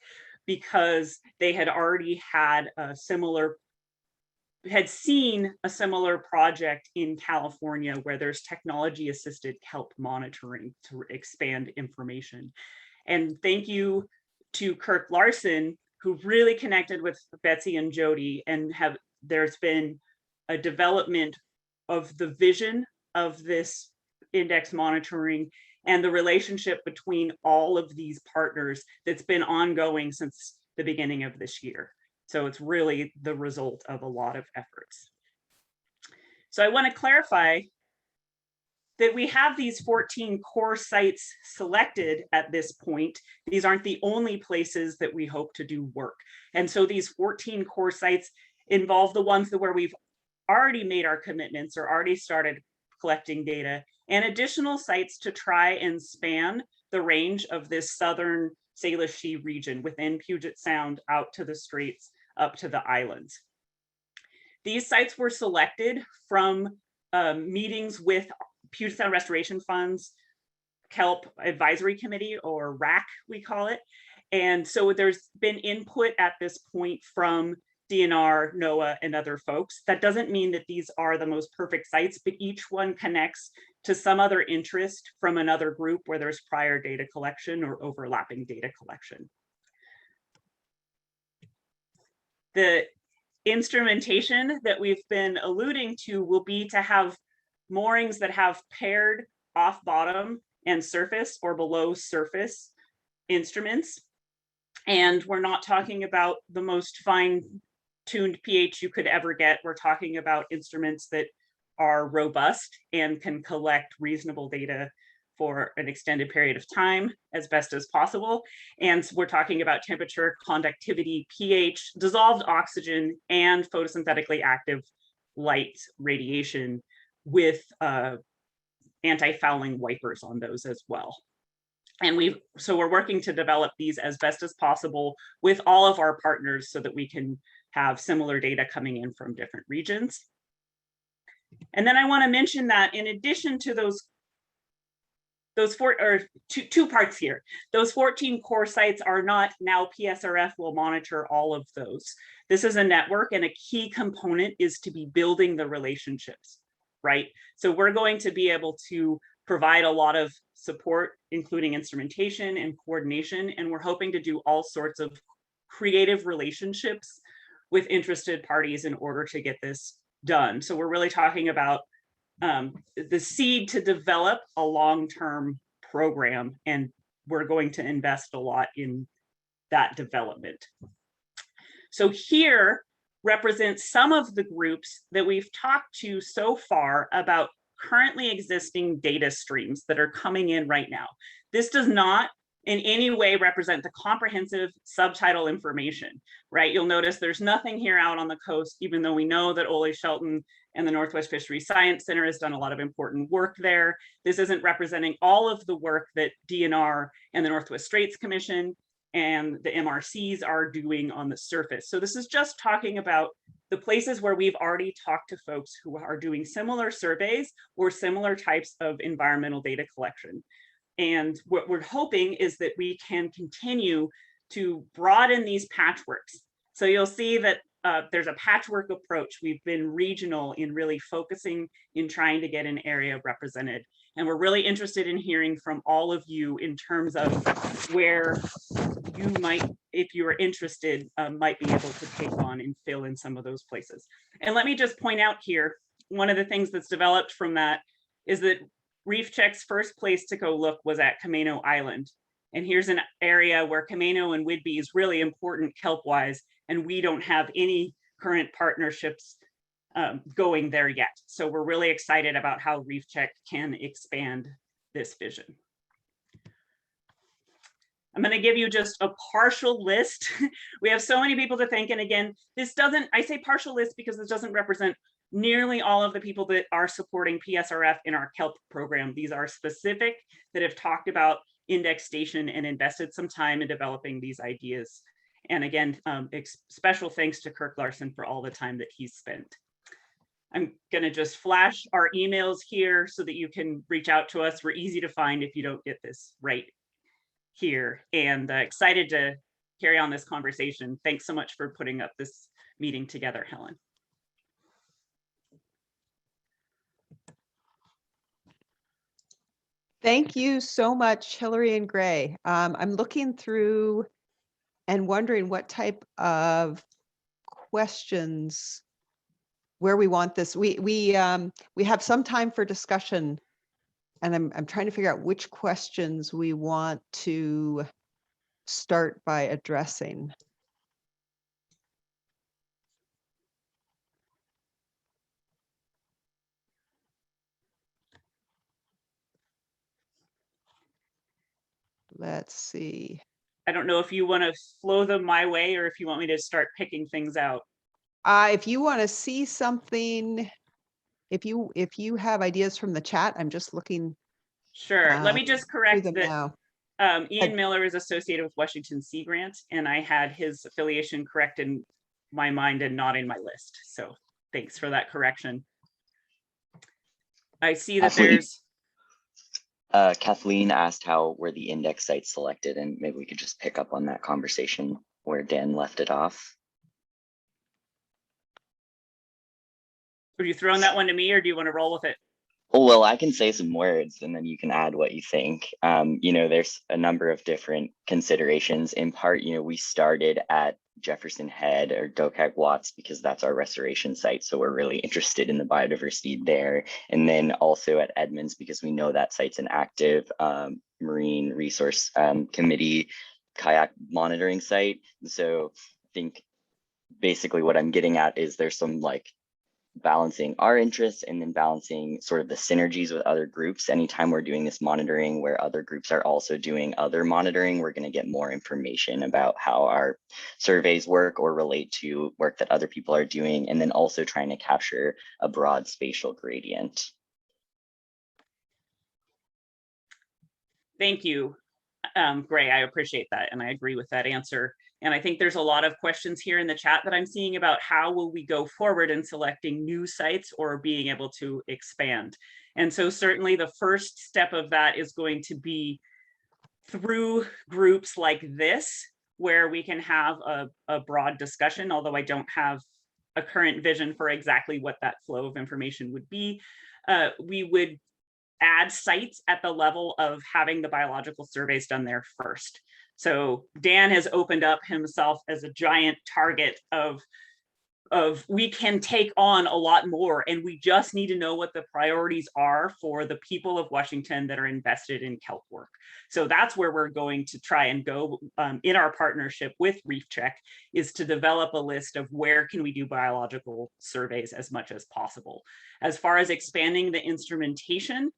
because they had already had seen a similar project in California where there's technology assisted kelp monitoring to expand information. And thank you to Kirk Larson, who really connected with Betsy and Jody, and there's been a development of the vision of this index monitoring and the relationship between all of these partners that's been ongoing since the beginning of this year. So it's really the result of a lot of efforts. So I want to clarify that we have these 14 core sites selected at this point. These aren't the only places that we hope to do work. And so these 14 core sites involve the ones where we've already made our commitments or already started collecting data, and additional sites to try and span the range of this southern Salish Sea region within Puget Sound out to the Straits, up to the islands. These sites were selected from meetings with Puget Sound Restoration Fund's Kelp Advisory Committee, or RAC we call it. And so there's been input at this point from DNR, NOAA, and other folks. That doesn't mean that these are the most perfect sites, but each one connects to some other interest from another group where there's prior data collection or overlapping data collection. The instrumentation that we've been alluding to will be to have moorings that have paired off bottom and surface or below surface instruments. And we're not talking about the most fine-tuned pH you could ever get. We're talking about instruments that are robust and can collect reasonable data for an extended period of time as best as possible. And we're talking about temperature, conductivity, pH, dissolved oxygen, and photosynthetically active light radiation with anti-fouling wipers on those as well. And we're working to develop these as best as possible with all of our partners so that we can have similar data coming in from different regions. And then I want to mention that in addition to two parts here, those 14 core sites are not now PSRF will monitor all of those. This is a network, and a key component is to be building the relationships, right? So we're going to be able to provide a lot of support, including instrumentation and coordination, and we're hoping to do all sorts of creative relationships with interested parties in order to get this done. So we're really talking about the seed to develop a long-term program, and we're going to invest a lot in that development. So here represents some of the groups that we've talked to so far about currently existing data streams that are coming in right now. This does not in any way represent the comprehensive subtidal information, right? You'll notice there's nothing here out on the coast, even though we know that Ole Shelton and the Northwest Fisheries Science Center has done a lot of important work there. This isn't representing all of the work that DNR and the Northwest Straits Commission and the MRCs are doing on the surface. So this is just talking about the places where we've already talked to folks who are doing similar surveys or similar types of environmental data collection. And what we're hoping is that we can continue to broaden these patchworks. So you'll see that there's a patchwork approach. We've been regional in really focusing in trying to get an area represented. And we're really interested in hearing from all of you in terms of where you might, if you are interested, might be able to take on and fill in some of those places. And let me just point out here, one of the things that's developed from that is that Reef Check's first place to go look was at Camano Island. And here's an area where Camano and Whidbey is really important kelp-wise, and we don't have any current partnerships going there yet. So we're really excited about how Reef Check can expand this vision. I'm going to give you just a partial list. We have so many people to thank. And again, this doesn't, I say partial list because this doesn't represent nearly all of the people that are supporting PSRF in our Kelp program. These are specific that have talked about indexation and invested some time in developing these ideas. And again, special thanks to Kirk Larson for all the time that he's spent. I'm going to just flash our emails here so that you can reach out to us. We're easy to find if you don't get this right here, and excited to carry on this conversation. Thanks so much for putting up this meeting together, Helen. Thank you so much, Hilary and Gray. I'm looking through and wondering what type of questions, where we want this. We have some time for discussion, and I'm trying to figure out which questions we want to start by addressing. Let's see. I don't know if you want to flow them my way or if you want me to start picking things out. If you want to see something, if you have ideas from the chat, I'm just looking. Sure. Let me just correct them that. now. Ian Miller is associated with Washington Sea Grant, and I had his affiliation correct in my mind and not in my list. So thanks for that correction. I see that there's. Kathleen asked how were the index sites selected, and maybe we could just pick up on that conversation where Dan left it off. Are you throwing that one to me, or do you want to roll with it? Oh, well, I can say some words and then you can add what you think. You know, there's a number of different considerations. In part, you know, we started at Jefferson Head or Dokak Watts because that's our restoration site. So we're really interested in the biodiversity there. And then also at Edmonds because we know that site's an active marine resource committee kayak monitoring site. So I think basically what I'm getting at is there's some like balancing our interests and then balancing sort of the synergies with other groups. Anytime we're doing this monitoring where other groups are also doing other monitoring, we're going to get more information about how our surveys work or relate to work that other people are doing, and then also trying to capture a broad spatial gradient. Thank you, Gray. I appreciate that, and I agree with that answer. And I think there's a lot of questions here in the chat that I'm seeing about how will we go forward in selecting new sites or being able to expand. And so certainly the first step of that is going to be through groups like this, where we can have a broad discussion, although I don't have a current vision for exactly what that flow of information would be. We would add sites at the level of having the biological surveys done there first. So Dan has opened up himself as a giant target of we can take on a lot more, and we just need to know what the priorities are for the people of Washington that are invested in kelp work. So that's where we're going to try and go in our partnership with Reef Check, is to develop a list of where can we do biological surveys as much as possible. As far as expanding the instrumentation,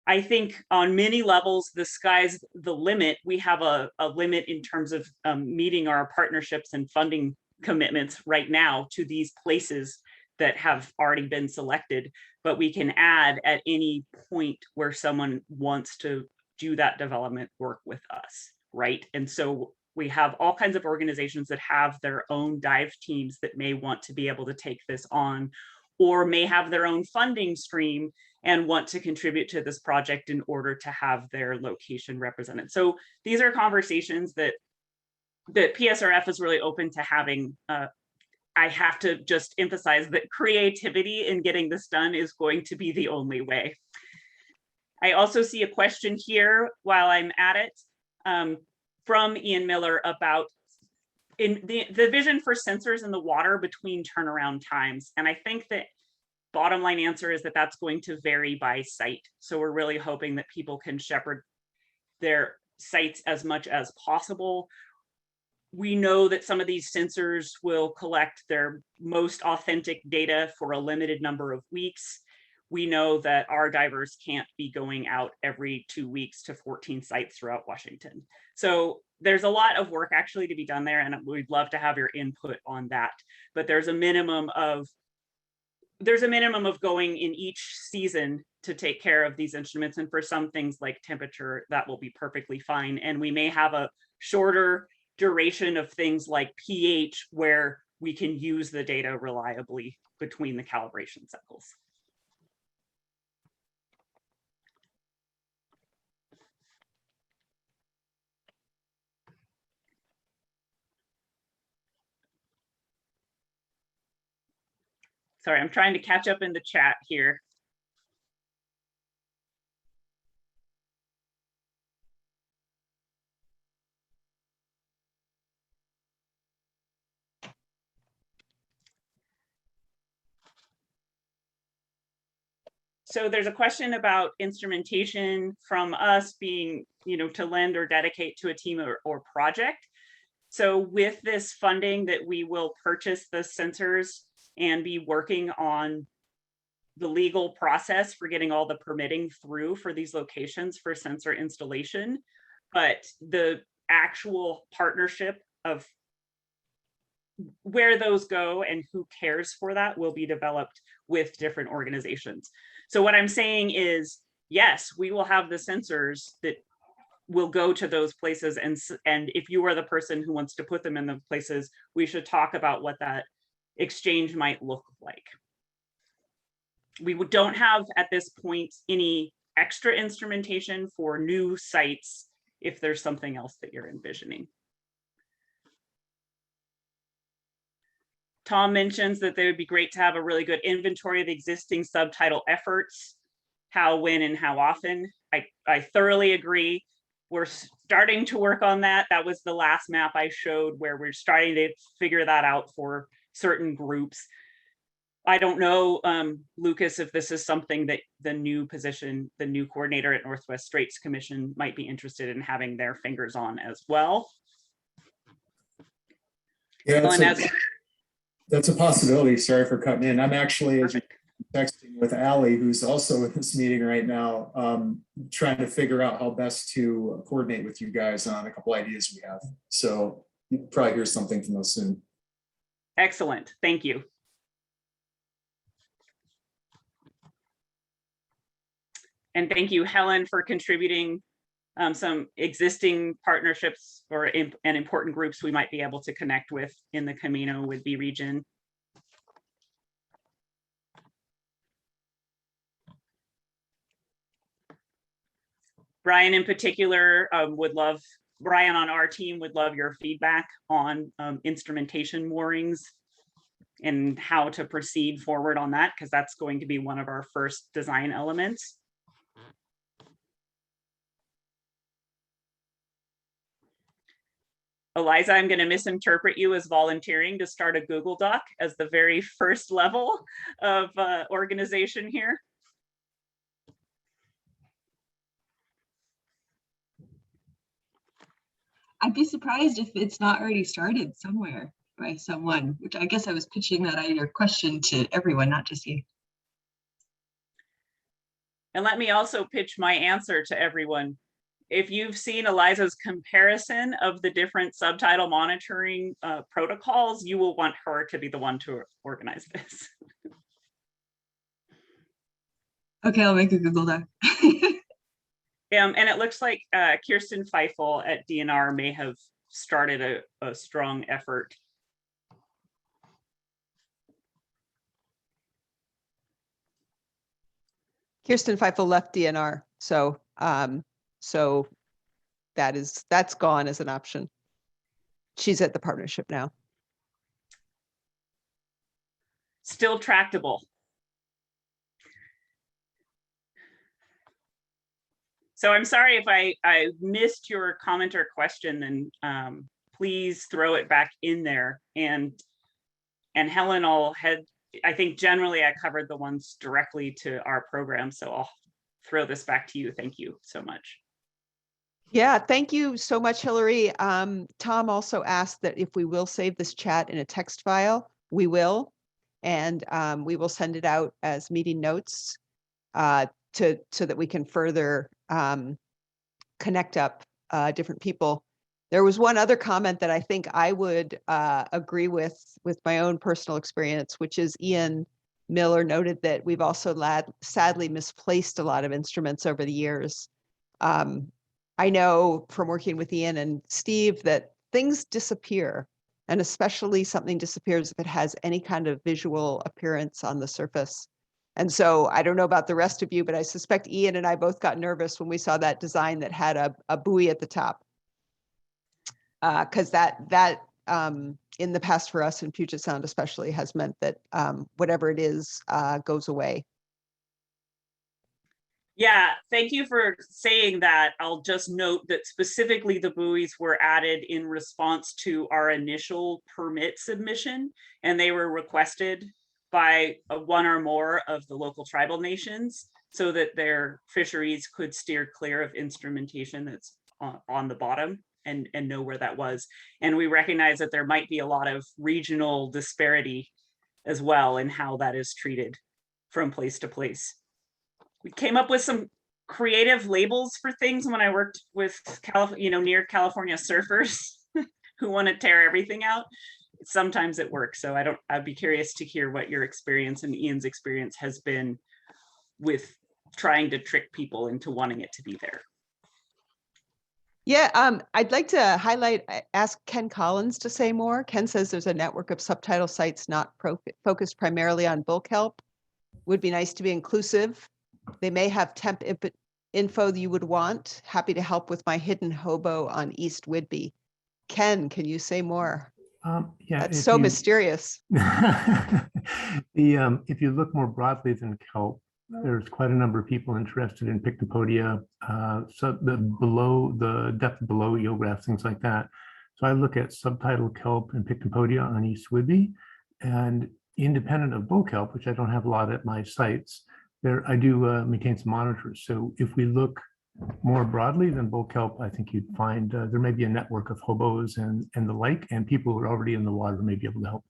I think on many levels, the sky's the limit. We have a limit in terms of meeting our partnerships and funding commitments right now to these places that have already been selected, but we can add at any point where someone wants to do that development work with us, right? And so we have all kinds of organizations that have their own dive teams that may want to be able to take this on, or may have their own funding stream and want to contribute to this project in order to have their location represented. So these are conversations that PSRF is really open to having. I have to just emphasize that creativity in getting this done is going to be the only way. I also see a question here while I'm at it from Ian Miller about in the vision for sensors in the water between turnaround times. And I think that bottom line answer is that that's going to vary by site. So we're really hoping that people can shepherd their sites as much as possible. We know that some of these sensors will collect their most authentic data for a limited number of weeks. We know that our divers can't be going out every 2 weeks to 14 sites throughout Washington. So there's a lot of work actually to be done there, and we'd love to have your input on that. But there's a minimum of going in each season to take care of these instruments. And for some things like temperature, that will be perfectly fine. And we may have a shorter duration of things like pH, where we can use the data reliably between the calibration cycles. Sorry, I'm trying to catch up in the chat here. So there's a question about instrumentation from us being, to lend or dedicate to a team or project. So with this funding that we will purchase the sensors and be working on the legal process for getting all the permitting through for these locations for sensor installation, but the actual partnership of where those go and who cares for that will be developed with different organizations. So what I'm saying is, yes, we will have the sensors that will go to those places. And if you are the person who wants to put them in the places, we should talk about what that exchange might look like. We don't have at this point any extra instrumentation for new sites if there's something else that you're envisioning. Tom mentions that it would be great to have a really good inventory of the existing subtidal efforts, how, when, and how often. I thoroughly agree. We're starting to work on that. That was the last map I showed where we're starting to figure that out for certain groups. I don't know, Lucas, if this is something that the new position, the new coordinator at Northwest Straits Commission might be interested in having their fingers on as well. Yeah, that's a possibility. Sorry for cutting in. I'm actually texting with Allie, who's also in this meeting right now, trying to figure out how best to coordinate with you guys on a couple ideas we have. So you'll probably hear something from us soon. Excellent. Thank you. And thank you, Helen, for contributing some existing partnerships and important groups we might be able to connect with in the Camino with B region. Brian in particular Brian on our team would love your feedback on instrumentation moorings and how to proceed forward on that, because that's going to be one of our first design elements. Eliza, I'm going to misinterpret you as volunteering to start a Google Doc as the very first level of organization here. I'd be surprised if it's not already started somewhere by someone, which I guess I was pitching that out of your question to everyone, not just you. And let me also pitch my answer to everyone. If you've seen Eliza's comparison of the different subtidal monitoring protocols, you will want her to be the one to organize this. Okay, I'll make a Google Doc. And it looks like Kirsten Feifel at DNR may have started a strong effort. Kirsten Feifel left DNR, so that's gone as an option. She's at the partnership now. Still tractable. So I'm sorry if I missed your comment or question, then please throw it back in there. And Helen, I think generally I covered the ones directly to our program, so I'll throw this back to you. Thank you so much. Yeah, thank you so much, Hilary. Tom also asked that if we will save this chat in a text file, we will. And we will send it out as meeting notes so that we can further connect up different people. There was one other comment that I think I would agree with my own personal experience, which is Ian Miller noted that we've also sadly misplaced a lot of instruments over the years. I know from working with Ian and Steve that things disappear. And especially something disappears if it has any kind of visual appearance on the surface. And so I don't know about the rest of you, but I suspect Ian and I both got nervous when we saw that design that had a buoy at the top. Because that in the past for us in Puget Sound especially has meant that whatever it is goes away. Yeah, thank you for saying that. I'll just note that specifically the buoys were added in response to our initial permit submission, and they were requested by one or more of the local tribal nations so that their fisheries could steer clear of instrumentation that's on the bottom and know where that was. And we recognize that there might be a lot of regional disparity as well in how that is treated from place to place. We came up with some creative labels for things when I worked with near California surfers who want to tear everything out. Sometimes it works. So I'd be curious to hear what your experience and Ian's experience has been with trying to trick people into wanting it to be there. Yeah, I'd like to ask Ken Collins to say more. Ken says there's a network of subtidal sites not focused primarily on bull kelp. Would be nice to be inclusive. They may have temp info that you would want. Happy to help with my hidden hobo on East Whidbey. Ken, can you say more? Yeah, that's so mysterious. If you look more broadly than kelp, there's quite a number of people interested in Pictopodia, so the depth below eelgrass, things like that. So I look at subtidal kelp and Pictopodia on East Whidbey, and independent of bull kelp, which I don't have a lot at my sites, I do maintain some monitors. So if we look more broadly than bull kelp, I think you'd find there may be a network of hobos and the like, and people who are already in the water may be able to help.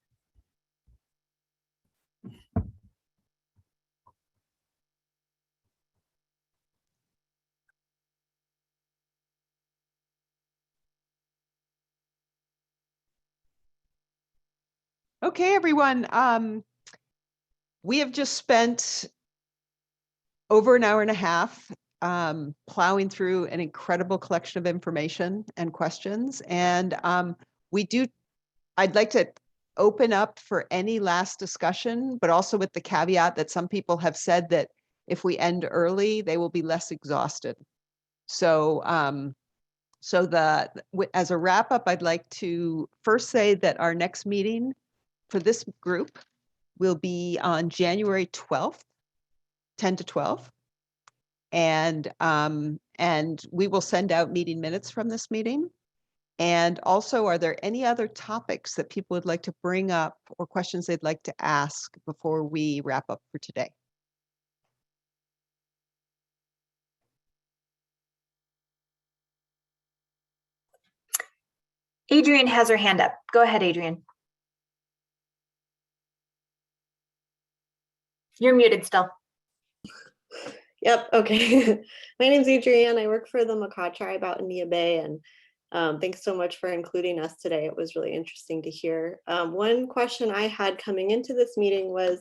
Okay, everyone. We have just spent over an hour and a half plowing through an incredible collection of information and questions. And I'd like to open up for any last discussion, but also with the caveat that some people have said that if we end early, they will be less exhausted. So, as a wrap up, I'd like to first say that our next meeting for this group will be on January 12th, 10 to 12. And we will send out meeting minutes from this meeting. And also, are there any other topics that people would like to bring up or questions they'd like to ask before we wrap up for today? Adrienne has her hand up. Go ahead, Adrienne. You're muted still. Yep, okay. My name's Adrienne. I work for the Makah tribe out in Neah Bay, and thanks so much for including us today. It was really interesting to hear. One question I had coming into this meeting was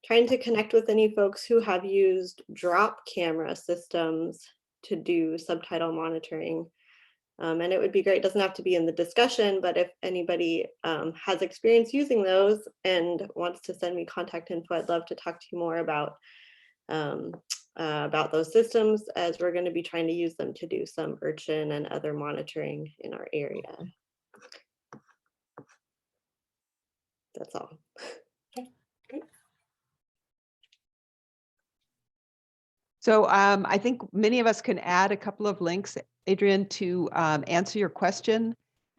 trying to connect with any folks who have used drop camera systems to do subtidal monitoring. And it would be great, it doesn't have to be in the discussion, but if anybody has experience using those and wants to send me contact info, I'd love to talk to you more about those systems, as we're going to be trying to use them to do some urchin and other monitoring in our area. That's all. Okay, great. So I think many of us can add a couple of links, Adrienne, to answer your question.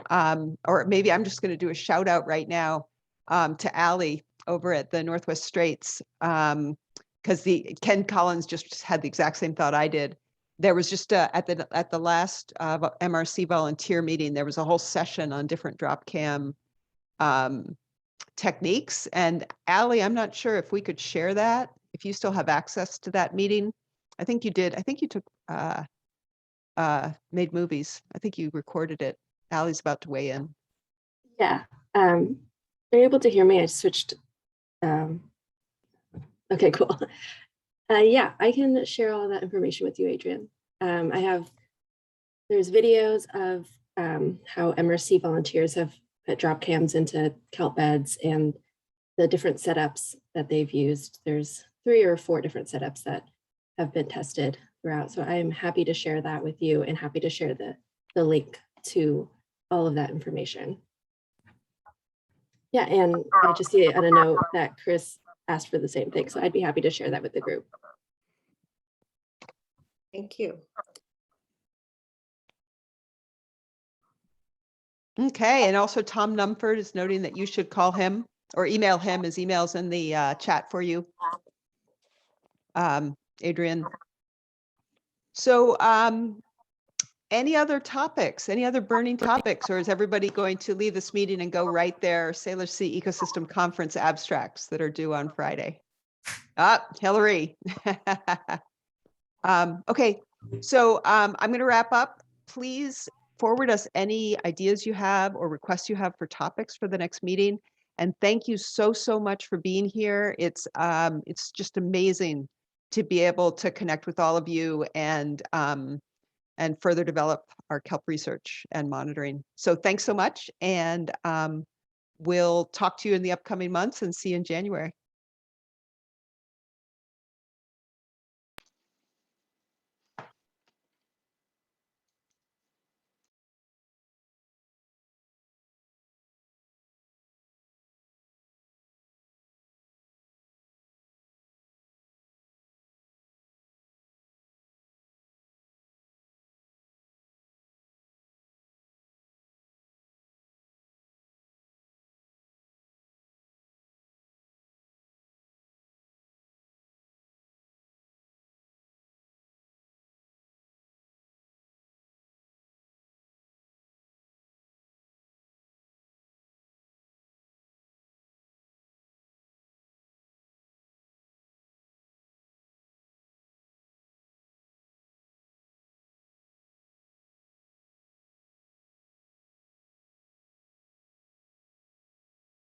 Or maybe I'm just going to do a shout out right now to Allie over at the Northwest Straits. Because Ken Collins just had the exact same thought I did. There was just at the last MRC volunteer meeting, there was a whole session on different drop cam techniques. And Allie, I'm not sure if we could share that, if you still have access to that meeting. I think you did. I think you took made movies. I think you recorded it. Allie's about to weigh in. Yeah. Are you able to hear me? I switched. Okay, cool. Yeah, I can share all that information with you, Adrienne. There's videos of how MRC volunteers have dropped cams into kelp beds and the different setups that they've used. There's 3 or 4 different setups that have been tested throughout. So I am happy to share that with you and happy to share the link to all of that information. Yeah, and I just see on a note that Chris asked for the same thing. So I'd be happy to share that with the group. Thank you. Okay, and also Tom Numford is noting that you should call him or email him. His email's in the chat for you, Adrian. So any other topics, any other burning topics, or is everybody going to leave this meeting and go write their Sailor Sea Ecosystem Conference abstracts that are due on Friday? Hilary. Okay, so I'm going to wrap up. Please forward us any ideas you have or requests you have for topics for the next meeting. And thank you so much for being here. It's just amazing to be able to connect with all of you and further develop our kelp research and monitoring. So thanks so much. And we'll talk to you in the upcoming months and see you in January.